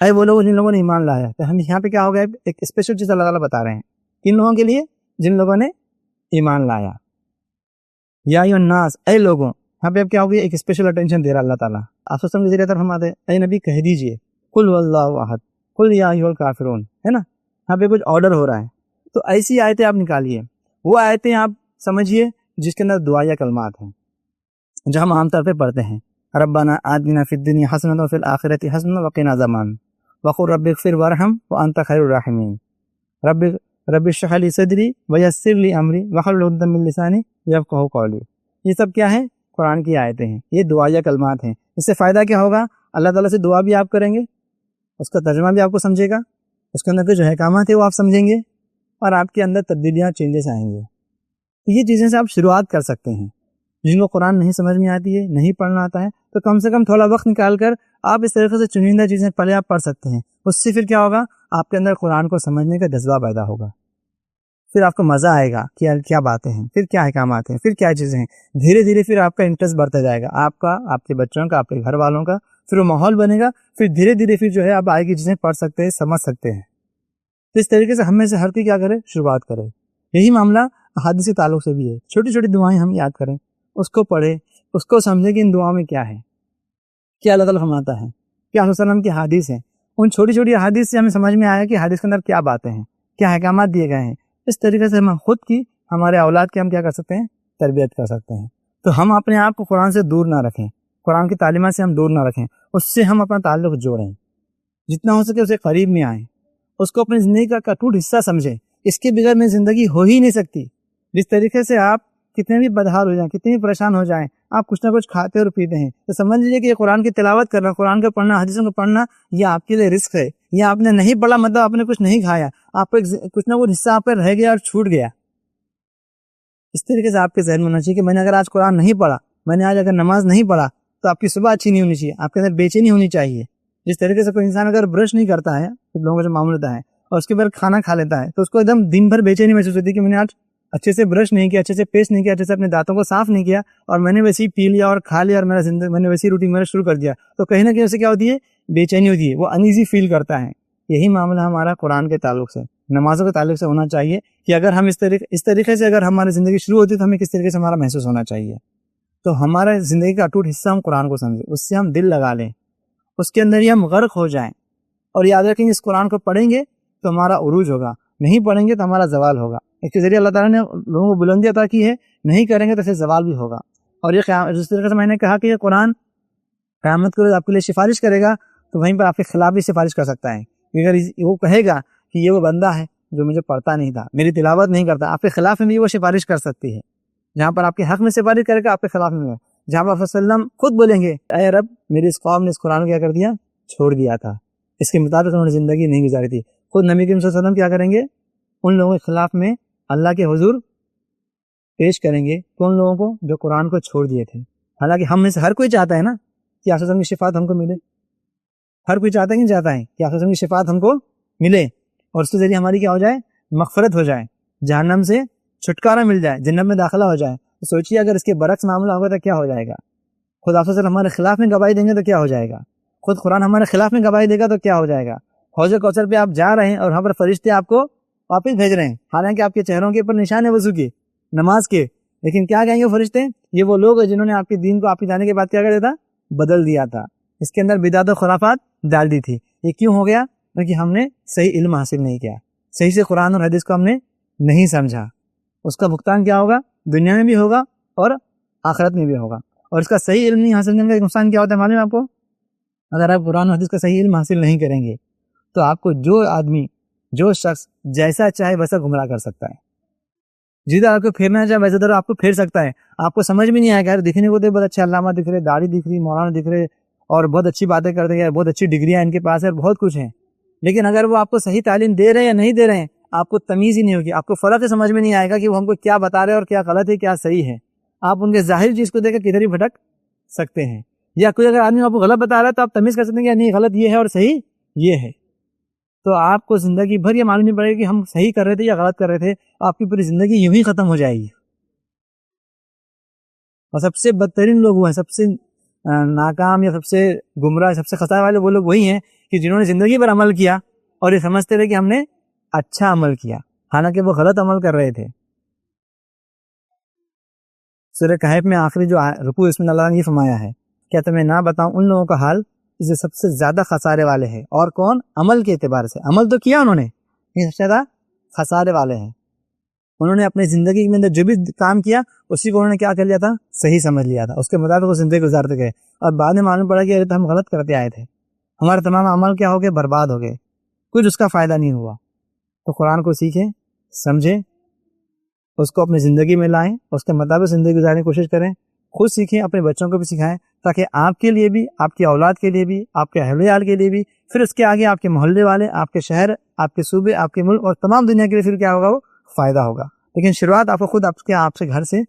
اے وہ لوگ جن لوگوں نے ایمان لایا۔ تو ہم یہاں پہ کیا ہو گیا، ایک اسپیشل چیز اللہ تعالیٰ بتا رہے ہیں کن لوگوں کے لیے، جن لوگوں نے ایمان لایا۔ یا ایھا الناس، اے لوگوں، یہاں پہ اب کیا ہوگی، ایک اسپیشل اٹینشن دے رہا اللہ تعالیٰ۔ آپ سسٹم کے ذریعے فرماتے ہیں اے نبی کہہ دیجئے قل واللہ احد قل یا ایھا الکافرون، ہے نا، یہاں پہ کچھ آرڈر ہو رہا ہے۔ تو ایسی آیتیں آپ نکالیے، وہ آیتیں آپ سمجھیے جس کے اندر دعا یا کلمات ہیں جو ہم عام طور پہ پڑھتے ہیں، ربنا آتنا فی الدنیا حسنۃ وفی الآخرۃ حسنۃ وقنا عذاب النار وقل رب اغفر وارحم وانت خیر الراحمین۔ رب اشرح لی صدری ویسر لی امری واحلل عقدۃ من لسانی یفقہوا قولی. یہ سب کیا ہے؟ قرآن کی آیتیں ہیں، یہ دعائیہ کلمات ہیں. اس سے فائدہ کیا ہوگا؟ اللہ تعالیٰ سے دعا بھی آپ کریں گے، اس کا ترجمہ بھی آپ کو سمجھے گا، اس کے اندر کے جو احکامات ہیں وہ آپ سمجھیں گے، اور آپ کے اندر تبدیلیاں، چینجز آئیں گے. یہ چیزیں سے آپ شروعات کر سکتے ہیں. جن کو قرآن نہیں سمجھ میں آتی ہے، نہیں پڑھنا آتا ہے، تو کم سے کم تھوڑا وقت نکال کر آپ اس طریقے سے چنندہ چیزیں پہلے آپ پڑھ سکتے ہیں. اس سے پھر کیا ہوگا؟ آپ کے اندر قرآن کو سمجھنے کا جذبہ پیدا ہوگا. پھر آپ کو مزہ آئے گا کہ کیا باتیں ہیں، پھر کیا احکامات ہیں، پھر کیا چیزیں ہیں. دھیرے دھیرے پھر آپ کا انٹرسٹ بڑھتا جائے گا، آپ کا، آپ کے بچوں کا، آپ کے گھر والوں کا. پھر وہ ماحول بنے گا، پھر دھیرے دھیرے پھر جو ہے آپ آگے کی چیزیں پڑھ سکتے ہیں، سمجھ سکتے ہیں. تو اس طریقے سے ہم میں سے ہر کوئی کیا کرے؟ شروعات کرے. یہی معاملہ احادیث کے تعلق سے بھی ہے. چھوٹی چھوٹی دعائیں ہم یاد کریں، اس کو پڑھیں، اس کو سمجھیں کہ ان دعاؤں میں کیا ہے، کیا اللہ تعالیٰ فرماتا ہے، کیا رسول اللہ علیہ وسلم کی حدیث ہیں. ان چھوٹی چھوٹی حدیث سے ہمیں سمجھ میں آیا کہ حدیث کے اندر کیا باتیں ہیں، کیا احکامات دیے گئے ہیں. اس طریقے سے ہم خود کی، ہمارے اولاد کی ہم کیا کر سکتے ہیں؟ تربیت کر سکتے ہیں. تو ہم اپنے آپ کو قرآن سے دور نہ رکھیں، قرآن کی تعلیمات سے ہم دور نہ رکھیں، اس سے ہم اپنا تعلق جوڑیں، جتنا ہو سکے اسے قریب میں آئیں، اس کو اپنی زندگی کا اٹوٹ حصہ سمجھیں. اس کے بغیر میں زندگی ہو ہی نہیں سکتی. جس طریقے سے آپ کتنے بھی بدحال ہو جائیں، کتنے بھی پریشان ہو جائیں، آپ کچھ نہ کچھ کھاتے اور پیتے ہیں، تو سمجھ لیجیے کہ یہ قرآن کی تلاوت کرنا، قرآن کا پڑھنا، حدیثوں کو پڑھنا، یہ آپ کے لیے رزق ہے. یہ آپ نے نہیں پڑھا مطلب آپ نے کچھ نہیں کھایا، آپ کو کچھ نہ کچھ حصہ آپ پہ رہ گیا اور چھوٹ گیا. اس طریقے سے آپ کے ذہن میں ہونا چاہیے کہ میں نے اگر آج قرآن نہیں پڑھا، میں نے آج اگر نماز نہیں پڑھا، تو آپ کی صبح اچھی نہیں ہونی چاہیے، آپ کے اندر بے چینی ہونی چاہیے. جس طریقے سے کوئی انسان اگر برش نہیں کرتا ہے، لوگوں سے معاملہ ہوتا ہے، اور اس کے بعد کھانا کھا لیتا ہے، تو اس کو ایک دم دن بھر بے چینی محسوس ہوتی ہے کہ میں نے آج اچھے سے برش نہیں کیا، اچھے سے پیسٹ نہیں کیا، اچھے سے اپنے دانتوں کو صاف نہیں کیا، اور میں نے ویسے ہی پی لیا اور کھا لیا، اور میرا زندگی میں نے ویسی روٹین میرا شروع کر دیا. تو کہیں نہ کہیں اسے کیا ہوتی ہے؟ بے چینی ہوتی ہے، وہ انیزی فیل کرتا ہے. یہی معاملہ ہمارا قرآن کے تعلق سے، نمازوں کے تعلق سے ہونا چاہیے کہ اگر ہم اس طریقے سے اگر ہماری زندگی شروع ہوتی ہے تو ہمیں کس طریقے سے ہمارا محسوس ہونا چاہیے. تو ہمارا زندگی کا اٹوٹ حصہ ہم قرآن کو سمجھیں، اس سے ہم دل لگا لیں، اس کے اندر ہی ہم غرق ہو جائیں، اور یاد رکھیں اس قرآن کو پڑھیں گے تو ہمارا عروج ہوگا، نہیں پڑھیں گے تو ہمارا زوال ہوگا. اس کے ذریعے اللہ تعالیٰ نے لوگوں کو بلندی عطا کی ہے، نہیں کریں گے تو پھر زوال بھی ہوگا. اور یہ جس طریقے سے میں نے کہا کہ یہ قرآن قیامت کو آپ کے لیے سفارش کرے گا، تو وہیں پر آپ کے خلاف بھی سفارش کر سکتا ہے. اگر وہ کہے گا کہ یہ وہ بندہ ہے جو مجھے پڑھتا نہیں تھا، میری تلاوت نہیں کرتا، آپ کے خلاف میں بھی وہ سفارش کر سکتی ہے. جہاں پر آپ کے حق میں سفارش کرے گا، آپ کے خلاف میں. جہاں پر آپ وسلم خود بولیں گے اے رب میری اس قوم نے اس قرآن کو کیا کر دیا؟ چھوڑ دیا تھا، اس کے مطابق انہوں نے زندگی نہیں گزاری تھی. خود نبی کریم صلی اللہ علیہ وسلم کیا کریں گے؟ ان لوگوں کے خلاف میں اللہ کے حضور پیش کریں گے کہ ان لوگوں کو جو قرآن کو چھوڑ دیے تھے. حالانکہ ہم میں سے ہر کوئی چاہتا ہے نا کہ آپ کی شفاعت ہم کو ملے. ہر کوئی چاہتا ہے کہ چاہتا ہے کہ آپ کی شفاعت ہم کو ملے، اور اس کے ذریعے ہماری کیا ہو جائے؟ مغفرت ہو جائے، جہنم سے چھٹکارا مل جائے، جنت میں داخلہ ہو جائے. تو سوچیے اگر اس کے برعکس معاملہ ہوگا تو کیا ہو جائے گا؟ خود آپ ہمارے خلاف میں گواہی دیں گے تو کیا ہو جائے گا؟ خود قرآن ہمارے خلاف میں گواہی دے گا تو کیا ہو جائے گا؟ حوض کوثر پہ آپ جا رہے ہیں اور وہاں پر فرشتے آپ کو واپس بھیج رہے ہیں، حالانکہ آپ کے چہروں کے اوپر نشان ہے وضو کی، نماز کے، لیکن کیا کہیں گے فرشتے؟ یہ وہ لوگ ہیں جنہوں نے آپ کے دین کو آپ کے جانے کے بعد کیا کر دیا تھا؟ بدل دیا تھا، اس کے اندر بدعت و خرافات ڈال دی تھی. یہ کیوں ہو گیا؟ کیونکہ ہم نے صحیح علم حاصل نہیں کیا، صحیح سے قرآن اور حدیث کو ہم نے نہیں سمجھا. اس کا بھگتان کیا ہوگا؟ دنیا میں بھی ہوگا اور آخرت میں بھی ہوگا. اور اس کا صحیح علم نہیں حاصل کرنے کا نقصان کیا ہوتا ہے معلوم ہے آپ کو؟ اگر آپ قرآن و حدیث کا صحیح علم حاصل نہیں کریں گے تو آپ کو جو آدمی، جو شخص جیسا چاہے ویسا گمراہ کر سکتا ہے. جدھر آپ کو پھیرنا چاہے ویسے در آپ کو پھیر سکتا ہے. آپ کو سمجھ میں نہیں آئے گا، دکھنے کو تو بہت اچھے علامہ دکھ رہے، داڑھی دکھ رہی، مولانا دکھ رہے، اور بہت اچھی باتیں کرتے ہیں، بہت اچھی ڈگریاں ان کے پاس ہے، بہت کچھ ہے. لیکن اگر وہ آپ کو صحیح تعلیم دے رہے ہیں یا نہیں دے رہے ہیں، آپ کو تمیز ہی نہیں ہوگی، آپ کو فرق ہی سمجھ میں نہیں آئے گا کہ وہ ہم کو کیا بتا رہے ہیں اور کیا غلط ہے کیا صحیح ہے. آپ ان کے ظاہر چیز کو دیکھ کر کدھر ہی بھٹک سکتے ہیں. یا کوئی اگر آدمی آپ کو غلط بتا رہا ہے تو آپ تمیز کر سکتے ہیں کہ نہیں غلط یہ ہے اور صحیح یہ ہے. تو آپ کو زندگی بھر یہ معلوم نہیں پڑے گا کہ ہم صحیح کر رہے تھے یا غلط کر رہے تھے. آپ کی پوری زندگی یوں ہی ختم ہو جائے گی. اور سب سے بدترین لوگ وہ ہیں، سب سے ناکام یا سب سے گمراہ، سب سے خسارے والے وہ لوگ وہی ہیں کہ جنہوں نے زندگی پر عمل کیا اور یہ سمجھتے رہے کہ ہم نے اچھا عمل کیا، حالانکہ وہ غلط عمل کر رہے تھے. سورہ کہف میں آخری جو رکوع اس میں اللہ نے یہ فرمایا ہے، کیا تمہیں نہ بتاؤں ان لوگوں کا حال جو سب سے زیادہ خسارے والے ہیں. اور کون؟ عمل کے اعتبار سے، عمل تو کیا انہوں نے، یہ سب سے زیادہ خسارے والے ہیں. انہوں نے اپنی زندگی میں جو بھی کام کیا اسی کو انہوں نے کیا کر لیا تھا؟ صحیح سمجھ لیا تھا، اس کے مطابق وہ زندگی گزارتے گئے، اور بعد میں معلوم پڑا کہ ہم غلط کرتے آئے تھے، ہمارے تمام عمل کیا ہو گئے؟ برباد ہو گئے، کچھ اس کا فائدہ نہیں ہوا. تو قرآن کو سیکھیں، سمجھیں، اس کو اپنی زندگی میں لائیں، اس کے مطابق زندگی گزارنے کی کوشش کریں، خود سیکھیں، اپنے بچوں کو بھی سکھائیں، تاکہ آپ کے لیے بھی، آپ کی اولاد کے لیے بھی، آپ کے اہل ویال کے لیے بھی، پھر اس کے آگے آپ کے محلے والے، آپ کے شہر، آپ کے صوبے، آپ کے ملک اور تمام دنیا کے لیے پھر کیا ہوگا، وہ فائدہ ہوگا۔ لیکن شروعات آپ کو خود آپ سے گھر سے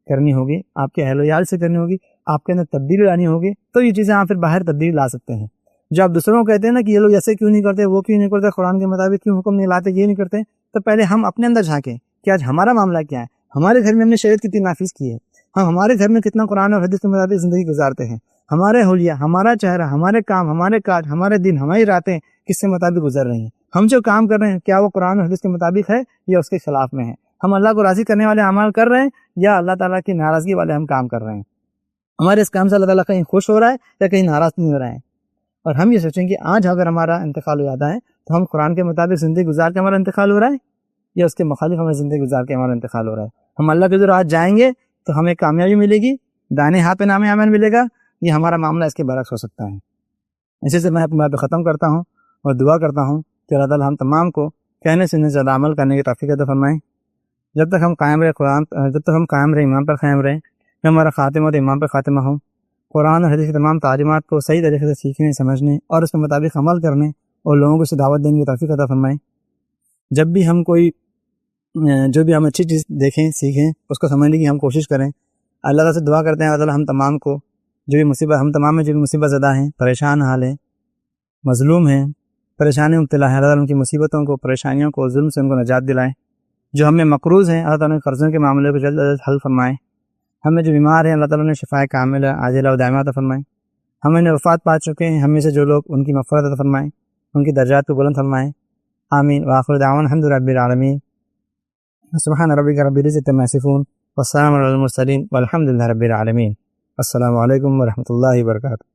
کرنی ہوگی، آپ کے اہل ویال سے کرنی ہوگی، آپ کے اندر تبدیلی لانی ہوگی، تو یہ چیزیں آپ پھر باہر تبدیلی لا سکتے ہیں۔ جو آپ دوسروں کو کہتے ہیں نا کہ یہ لوگ ایسے کیوں نہیں کرتے، وہ کیوں نہیں کرتے، قرآن کے مطابق کیوں حکم نہیں لاتے، یہ نہیں کرتے، تو پہلے ہم اپنے اندر جھانکیں کہ آج ہمارا معاملہ کیا ہے، ہمارے گھر میں ہم نے شریعت کتنی نافذ کی ہے، ہم ہمارے گھر میں کتنا قرآن اور حدیث کے مطابق زندگی گزارتے ہیں، ہمارے حلیہ، ہمارا چہرہ، ہمارے کام، ہمارے کاج، ہمارے دن، ہماری راتیں کس کے مطابق گزر رہی ہیں، ہم جو کام کر رہے ہیں کیا وہ قرآن اور حدیث کے مطابق ہے یا اس کے خلاف میں ہے، ہم اللہ کو راضی کرنے والے اعمال کر رہے ہیں یا اللہ تعالیٰ کی ناراضگی والے ہم کام کر رہے ہیں، ہمارے اس کام سے اللہ تعالیٰ کہیں خوش ہو رہا ہے یا کہیں ناراض نہیں ہو رہا ہے۔ اور ہم یہ سوچیں کہ آج اگر ہمارا انتقال ہو جاتا ہے تو ہم قرآن کے مطابق زندگی گزار کے ہمارا انتقال ہو رہا ہے یا اس کے مخالف ہمیں زندگی گزار کے ہمارا انتقال ہو رہا ہے۔ ہم اللہ کے ذریعے آج جائیں گے تو ہمیں کامیابی ملے گی، دائیں ہاتھ پہ نام امان ملے گا، یہ ہمارا معاملہ اس کے برعکس ہو سکتا ہے۔ اسی سے میں اپنی بات ختم کرتا ہوں اور دعا کرتا ہوں کہ اللہ تعالیٰ ہم تمام کو کہنے سننے سے زیادہ عمل کرنے کی توفیق عطا فرمائیں۔ جب تک ہم قائم رہے ایمان پر قائم رہیں، کہ ہمارا خاتمہ تو ایمان پر خاتمہ ہو، قرآن اور حدیث کی تمام تعلیمات کو صحیح طریقے سے سیکھنے، سمجھنے اور اس کے مطابق عمل کرنے اور لوگوں کو اسے دعوت دینے کی توفیق عطا فرمائیں۔ جب بھی ہم جو بھی ہم اچھی چیز دیکھیں، سیکھیں، اس کو سمجھنے کی ہم کوشش کریں۔ اللہ تعالیٰ سے دعا کرتے ہیں اللہ تعالیٰ ہم تمام کو ہم تمام میں جو بھی مصیبت زدہ ہیں، پریشان حال ہیں، مظلوم ہیں، پریشانی مبتلا ہیں، اللہ تعالیٰ ان کی مصیبتوں کو، پریشانیوں کو، ظلم سے ان کو نجات دلائیں۔ جو ہم میں مقروض ہیں اللہ تعالیٰ نے قرضوں کے معاملے کو جلد از جلد حل فرمائیں۔ ہمیں جو بیمار ہیں اللہ تعالیٰ نے شفا کاملہ عاجلہ و دائمہ عطا فرمائیں۔ ہمیں نے وفات پا چکے ہیں، ہمیں سے جو لوگ ان کی مغفرت عطا فرمائیں، ان کی درجات کو بلند فرمائیں، آمین۔ وآخر دعوانا الحمد للہ رب العالمین، سبحان ربک رب العزۃ عما یصفون والسلام علی المرسلین والحمد للہ رب العالمین۔ السلام علیکم ورحمۃ اللہ وبرکاتہ۔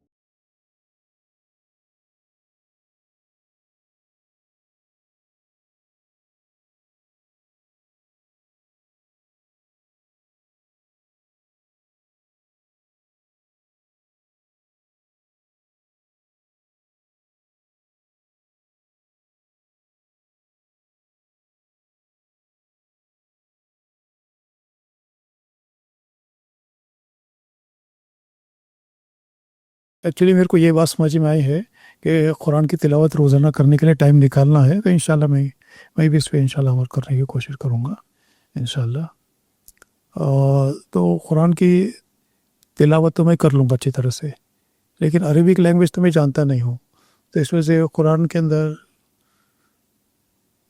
ایکچولی میرے کو یہ بات سمجھ میں آئی ہے کہ قرآن کی تلاوت روزانہ کرنے کے لیے ٹائم نکالنا ہے، تو انشاءاللہ میں بھی اس پہ انشاءاللہ عمل کرنے کی کوشش کروں گا انشاءاللہ۔ تو قرآن کی تلاوت تو میں کر لوں گا اچھی طرح سے، لیکن عربک لینگویج تو میں جانتا نہیں ہوں، تو اس وجہ سے قرآن کے اندر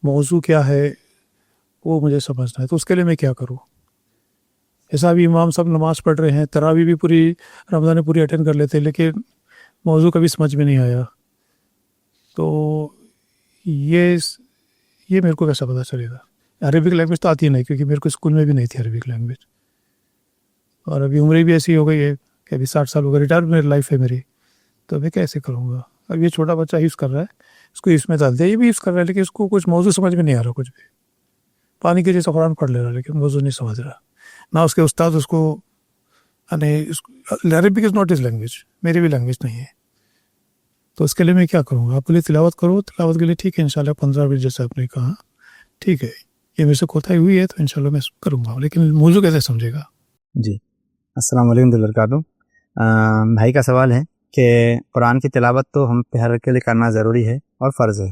موضوع کیا ہے وہ مجھے سمجھنا ہے، تو اس کے لیے میں کیا کروں؟ ایسا بھی امام سب نماز پڑھ رہے ہیں، تراویح بھی پوری رمضان پوری اٹینڈ کر لیتے ہیں، لیکن موضوع کبھی سمجھ میں نہیں آیا، تو یہ میرے کو کیسا پتہ چلے گا؟ عربک لینگویج تو آتی ہی نہیں، کیونکہ میرے کو اسکول میں بھی نہیں تھی عربک لینگویج، اور ابھی عمریں بھی ایسی ہو گئی ہے کہ ابھی 60 سال ہو گئے، ریٹائر میری لائف ہے میری، تو میں کیسے کروں گا؟ اب یہ چھوٹا بچہ یوز کر رہا ہے، اس کو اس میں ڈال دیا، یہ بھی یوز کر رہا ہے، لیکن اس کو کچھ موضوع سمجھ میں نہیں آ رہا، کچھ بھی پانی کے جیسا قرآن پڑھ لے رہا ہے، لیکن موضوع نہیں سمجھ رہا، نہ اس کے استاد اس کو، Arabic is not his language, میری بھی لینگویج نہیں ہے، تو اس کے لیے میں کیا کروں گا؟ آپ کے لیے تلاوت کرو، تلاوت کے لیے ٹھیک ہے انشاءاللہ 15 منٹ جیسے آپ نے کہا، ٹھیک ہے، یہ میرے سے کوتاہی ہوئی ہے تو انشاءاللہ میں کروں گا، لیکن موضوع کیسے سمجھے گا؟ جی السلام علیکم ورحمۃ اللہ وبرکاتہ۔ بھائی کا سوال ہے کہ قرآن کی تلاوت تو ہم پہ ہر کے لیے کرنا ضروری ہے اور فرض ہے،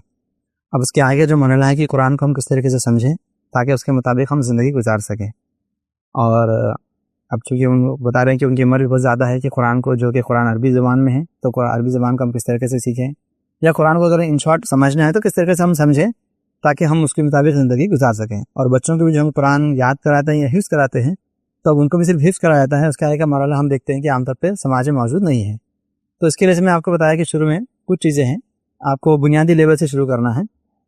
اب اس کے آگے جو مرحلہ ہے کہ قرآن کو ہم کس طریقے سے سمجھیں تاکہ اس کے مطابق ہم زندگی گزار سکیں، اور اب چونکہ ہم بتا رہے ہیں کہ ان کی عمر بھی بہت زیادہ ہے کہ قرآن کو، جو کہ قرآن عربی زبان میں ہے، تو عربی زبان کو ہم کس طریقے سے سیکھیں، یا قرآن کو اگر ان شارٹ سمجھنا ہے تو کس طریقے سے ہم سمجھیں تاکہ ہم اس کے مطابق زندگی گزار سکیں۔ اور بچوں کو بھی جو ہم قرآن یاد کراتے ہیں یا حفظ کراتے ہیں تو اب ان کو بھی صرف حفظ کرایا جاتا ہے، اس کا آگے کا مرحلہ ہم دیکھتے ہیں کہ عام طور پہ سماج میں موجود نہیں ہے، تو اس کے لیے سے میں آپ کو بتایا کہ شروع میں کچھ چیزیں ہیں، آپ کو بنیادی لیول سے شروع کرنا ہے۔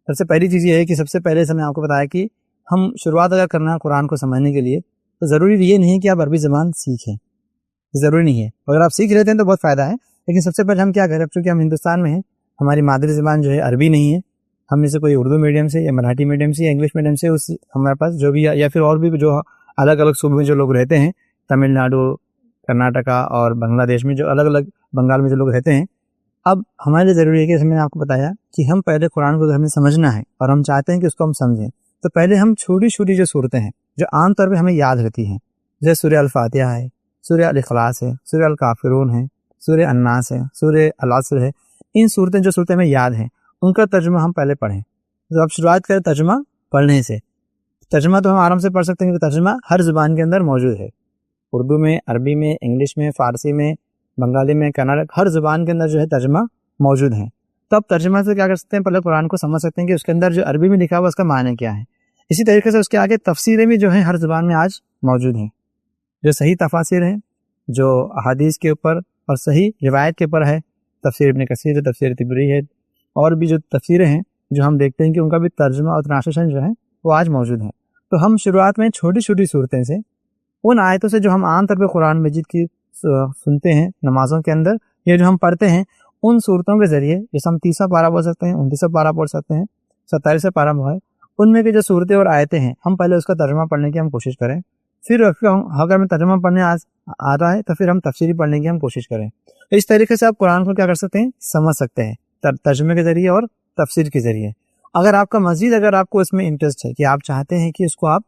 سب سے پہلی چیز یہ ہے کہ سب سے پہلے سے میں آپ کو بتایا کہ ہم شروعات اگر کرنا ہے قرآن کو سمجھنے کے لیے تو ضروری یہ نہیں کہ آپ عربی زبان سیکھیں، ضروری نہیں ہے، اگر آپ سیکھ لیتے ہیں تو بہت فائدہ ہے، لیکن سب سے پہلے ہم کیا کریں، اب چونکہ ہم ہندوستان میں ہیں، ہماری مادری زبان جو ہے عربی نہیں ہے، ہم میں سے کوئی اردو میڈیم سے یا مراٹھی میڈیم سے یا انگلش میڈیم سے ہمارے پاس جو بھی، یا پھر اور بھی جو الگ الگ صوبے میں جو لوگ رہتے ہیں، تمل ناڈو، کرناٹکا اور بنگلہ دیش میں جو الگ الگ، بنگال میں جو لوگ رہتے ہیں، اب ہمارے لیے ضروری ہے کہ میں نے آپ کو بتایا کہ ہم پہلے قرآن کو ہمیں سمجھنا ہے اور ہم چاہتے ہیں کہ اس کو ہم سمجھیں، تو پہلے ہم چھوٹی چھوٹی جو صورتیں ہیں جو عام طور پہ ہمیں یاد رہتی ہیں، جیسے سورہ الفاتحہ ہے، سورہ الاخلاص ہے، سورہ الکافرون ہے، سورہ الناس ہے، سورہ العصر ہے، ان صورتیں جو صورتیں ہمیں یاد ہیں ان کا ترجمہ ہم پہلے پڑھیں۔ تو اب شروعات کریں ترجمہ پڑھنے سے۔ ترجمہ تو ہم آرام سے پڑھ سکتے ہیں کہ ترجمہ ہر زبان کے اندر موجود ہے، اردو میں، عربی میں، انگلش میں، فارسی میں، بنگالی میں، کنڑ، ہر زبان کے اندر جو ہے ترجمہ موجود ہے۔ تو اب ترجمہ سے کیا کر سکتے ہیں، پہلے قرآن کو سمجھ سکتے ہیں کہ اس کے اندر جو عربی میں لکھا ہوا اس کا معنی کیا ہے۔ اسی طریقے سے اس کے آگے تفسیریں بھی جو ہیں ہر زبان میں آج موجود ہیں، جو صحیح تفاسیر ہیں، جو احادیث کے اوپر اور صحیح روایت کے اوپر ہے، تفسیر ابن کثیر ہے، تفسیر طبری ہے، اور بھی جو تفسیریں ہیں جو ہم دیکھتے ہیں کہ ان کا بھی ترجمہ اور ٹرانسلیشن جو ہے وہ آج موجود ہے۔ تو ہم شروعات میں چھوٹی چھوٹی صورتیں سے، ان آیتوں سے جو ہم عام طور پہ قرآن مجید کی سنتے ہیں نمازوں کے اندر، یا جو ہم پڑھتے ہیں، ان صورتوں کے ذریعے، جیسے ہم 30واں پارہ پڑھ سکتے ہیں، 29واں پارہ پڑھ سکتے ہیں، 27واں پارہ ہے، ان میں کی جو صورتیں اور آیتیں ہیں ہم پہلے اس کا ترجمہ پڑھنے کی ہم کوشش کریں۔ پھر اگر ہمیں ترجمہ پڑھنے آ رہا ہے تو پھر ہم تفسیری پڑھنے کی ہم کوشش کریں۔ اس طریقے سے آپ قرآن کو کیا کر سکتے ہیں، سمجھ سکتے ہیں، ترجمے کے ذریعے اور تفسیر کے ذریعے۔ اگر آپ کا مزید اگر آپ کو اس میں انٹرسٹ ہے کہ آپ چاہتے ہیں کہ اس کو آپ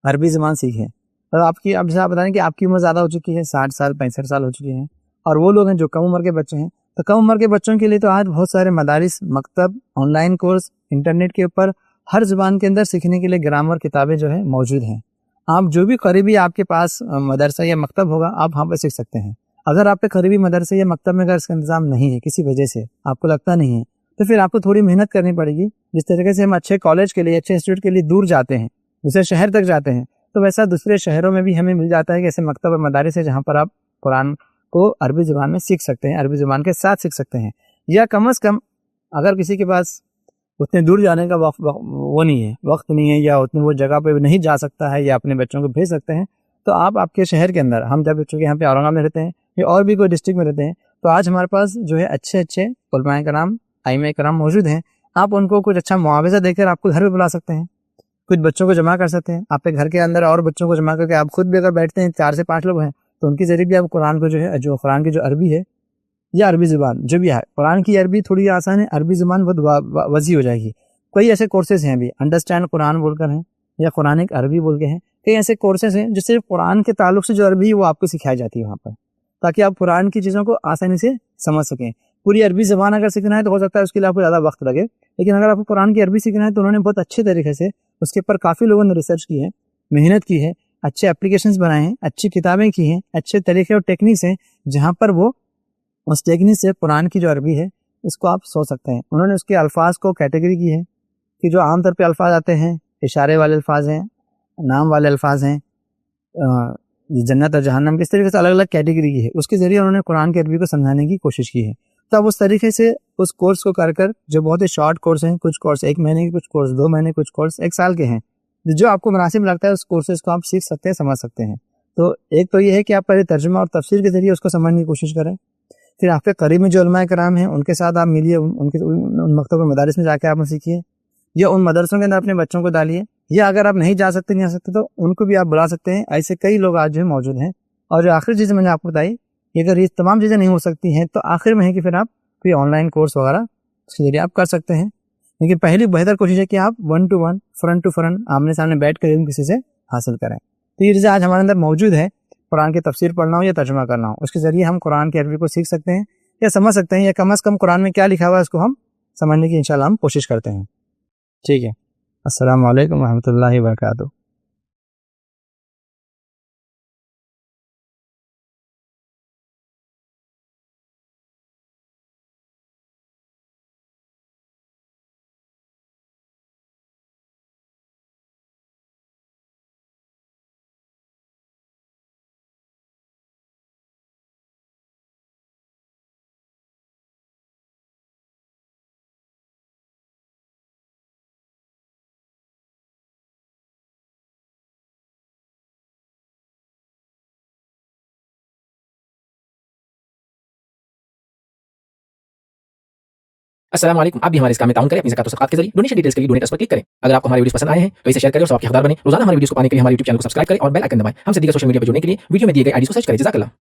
عربی زبان سیکھیں، تو آپ جیسے آپ بتائیں کہ آپ کی عمر زیادہ ہو چکی ہے، 60 سال 65 سال ہو چکی ہیں، اور وہ لوگ ہیں جو کم عمر کے بچے ہیں، تو کم عمر کے بچوں کے لیے تو آج بہت سارے مدارس، مکتب، آن لائن کورس، انٹرنیٹ کے اوپر ہر زبان کے اندر سیکھنے کے لیے گرامر کتابیں جو ہے موجود ہیں۔ آپ جو بھی قریبی آپ کے پاس مدرسہ یا مکتب ہوگا آپ وہاں پہ سیکھ سکتے ہیں۔ اگر آپ کے قریبی مدرسے یا مکتب میں اگر اس کا انتظام نہیں ہے، کسی وجہ سے آپ کو لگتا نہیں ہے، تو پھر آپ کو تھوڑی محنت کرنی پڑے گی۔ جس طریقے سے ہم اچھے کالج کے لیے، اچھے انسٹیٹیوٹ کے لیے دور جاتے ہیں، دوسرے شہر تک جاتے ہیں، تو ویسا دوسرے شہروں میں بھی ہمیں مل جاتا ہے کہ ایسے مکتب اور مدارس ہے جہاں پر آپ قرآن کو عربی زبان میں سیکھ سکتے ہیں، عربی زبان کے ساتھ سیکھ سکتے ہیں۔ یا کم از کم اگر کسی کے پاس اتنے دور جانے کا وہ نہیں ہے، وقت نہیں ہے، یا اتنی وہ جگہ پہ نہیں جا سکتا ہے یا اپنے بچوں کو بھیج سکتے ہیں، تو آپ کے شہر کے اندر، ہم جب بچوں کے یہاں پہ اورنگ آباد میں رہتے ہیں یا اور بھی کوئی ڈسٹرکٹ میں رہتے ہیں، تو آج ہمارے پاس جو ہے اچھے علماء کرام، ائمہ کرام موجود ہیں۔ آپ ان کو کچھ اچھا معاوضہ دے کر آپ کو گھر پہ بلا سکتے ہیں، کچھ بچوں کو جمع کر سکتے ہیں آپ کے گھر کے اندر، اور بچوں کو جمع کر کے آپ خود بھی اگر بیٹھتے ہیں، 4 سے 5 لوگ ہیں، تو ان کے ذریعے بھی آپ قرآن کو جو ہے، جو قرآن کی جو عربی ہے یا عربی زبان جو بھی ہے، قرآن کی عربی تھوڑی آسان ہے، عربی زبان بہت وسیع ہو جائے گی۔ کئی ایسے کورسز ہیں بھی، انڈرسٹینڈ قرآن بول کر ہیں، یا قرآنک عربی بول کے ہیں، کئی ایسے کورسز ہیں جو صرف قرآن کے تعلق سے جو عربی ہے وہ آپ کو سکھائی جاتی ہے وہاں پر، تاکہ آپ قرآن کی چیزوں کو آسانی سے سمجھ سکیں۔ پوری عربی زبان اگر سیکھنا ہے تو ہو سکتا ہے اس کے لیے آپ کو زیادہ وقت لگے، لیکن اگر آپ کو قرآن کی عربی سیکھنا ہے تو انہوں نے بہت اچھے طریقے سے اس کے اوپر کافی لوگوں نے ریسرچ کی ہے، محنت کی ہے، اچھے اپلیکیشنز بنائے ہیں، اچھی کتابیں کی ہیں، اچھے طریقے اور ٹیکنیکس ہیں، جہاں پر وہ اس ٹیکنیک سے قرآن کی جو عربی ہے اس کو آپ سوچ سکتے ہیں۔ انہوں نے اس کے الفاظ کو کیٹیگری کی ہے کہ جو عام طور پہ الفاظ آتے ہیں، اشارے والے الفاظ ہیں، نام والے الفاظ ہیں، جنت اور جہنم، کس طریقے سے الگ الگ کیٹیگری کی ہے، اس کے ذریعے انہوں نے قرآن کی عربی کو سمجھانے کی کوشش کی ہے۔ تو اب اس طریقے سے اس کورس کو کر جو بہت ہی شارٹ کورس ہیں، کچھ کورس 1 مہینے کے، کچھ کورس 2 مہینے، کچھ کورس 1 سال کے ہیں، جو آپ کو مناسب لگتا ہے اس کورسز کو آپ سیکھ سکتے ہیں، سمجھ سکتے ہیں۔ تو ایک تو یہ ہے کہ آپ پہلے ترجمہ اور تفسیر کے ذریعے اس کو سمجھنے کی کوشش کریں، پھر آپ کے قریب میں جو علماء کرام ہیں ان کے ساتھ آپ ملیے، ان مکتب و مدارس میں جا کے آپ سیکھیے، یا ان مدرسوں کے اندر اپنے بچوں کو ڈالیے، یا اگر آپ نہیں جا سکتے نہیں آ سکتے تو ان کو بھی آپ بلا سکتے ہیں۔ ایسے کئی لوگ آج جو ہے موجود ہیں۔ اور جو آخری چیز میں نے آپ کو بتائی کہ اگر یہ تمام چیزیں نہیں ہو سکتی ہیں تو آخر میں ہے کہ پھر آپ کوئی آن لائن کورس وغیرہ اس کے ذریعے آپ کر سکتے ہیں، لیکن پہلی بہتر کوشش ہے کہ آپ 1 to 1 فرنٹ ٹو فرنٹ آمنے سامنے بیٹھ کر علم کسی سے حاصل کریں۔ تو یہ چیزیں آج ہمارے اندر موجود ہے، قرآن کی تفسیر پڑھنا ہو یا ترجمہ کرنا ہو، اس کے ذریعے ہم قرآن کی عربی کو سیکھ سکتے ہیں یا سمجھ سکتے ہیں، یا کم از کم قرآن میں کیا لکھا ہوا ہے اس کو ہم سمجھنے کی انشاءاللہ ہم کوشش کرتے ہیں۔ ٹھیک ہے، السلام علیکم ورحمۃ اللہ وبرکاتہ۔ السلام علیکم، آپ بھی ہمارے اس کام میں تعاون کریں اپنی زکات و صدقات کے ذریعے۔ ڈونیشن ڈیٹیلز کے لیے ڈونیٹس پر کلک کریں۔ اگر آپ کو ہمارے ویڈیوز پسند آئے ہیں تو اسے شیئر کریں اور ثواب کے حقدار بنیں۔ روزانہ ہمارے ویڈیوز کو پانے کے لیے ہمارے یوٹیوب چینل کو سبسکرائب کریں اور بیل آئکن دبائیں۔ ہم سے دیگر سوشل میڈیا پر جڑنے کے لیے ویڈیو میں دیے گئے آئی ڈی کو سرچ کریں۔ جزاک اللہ۔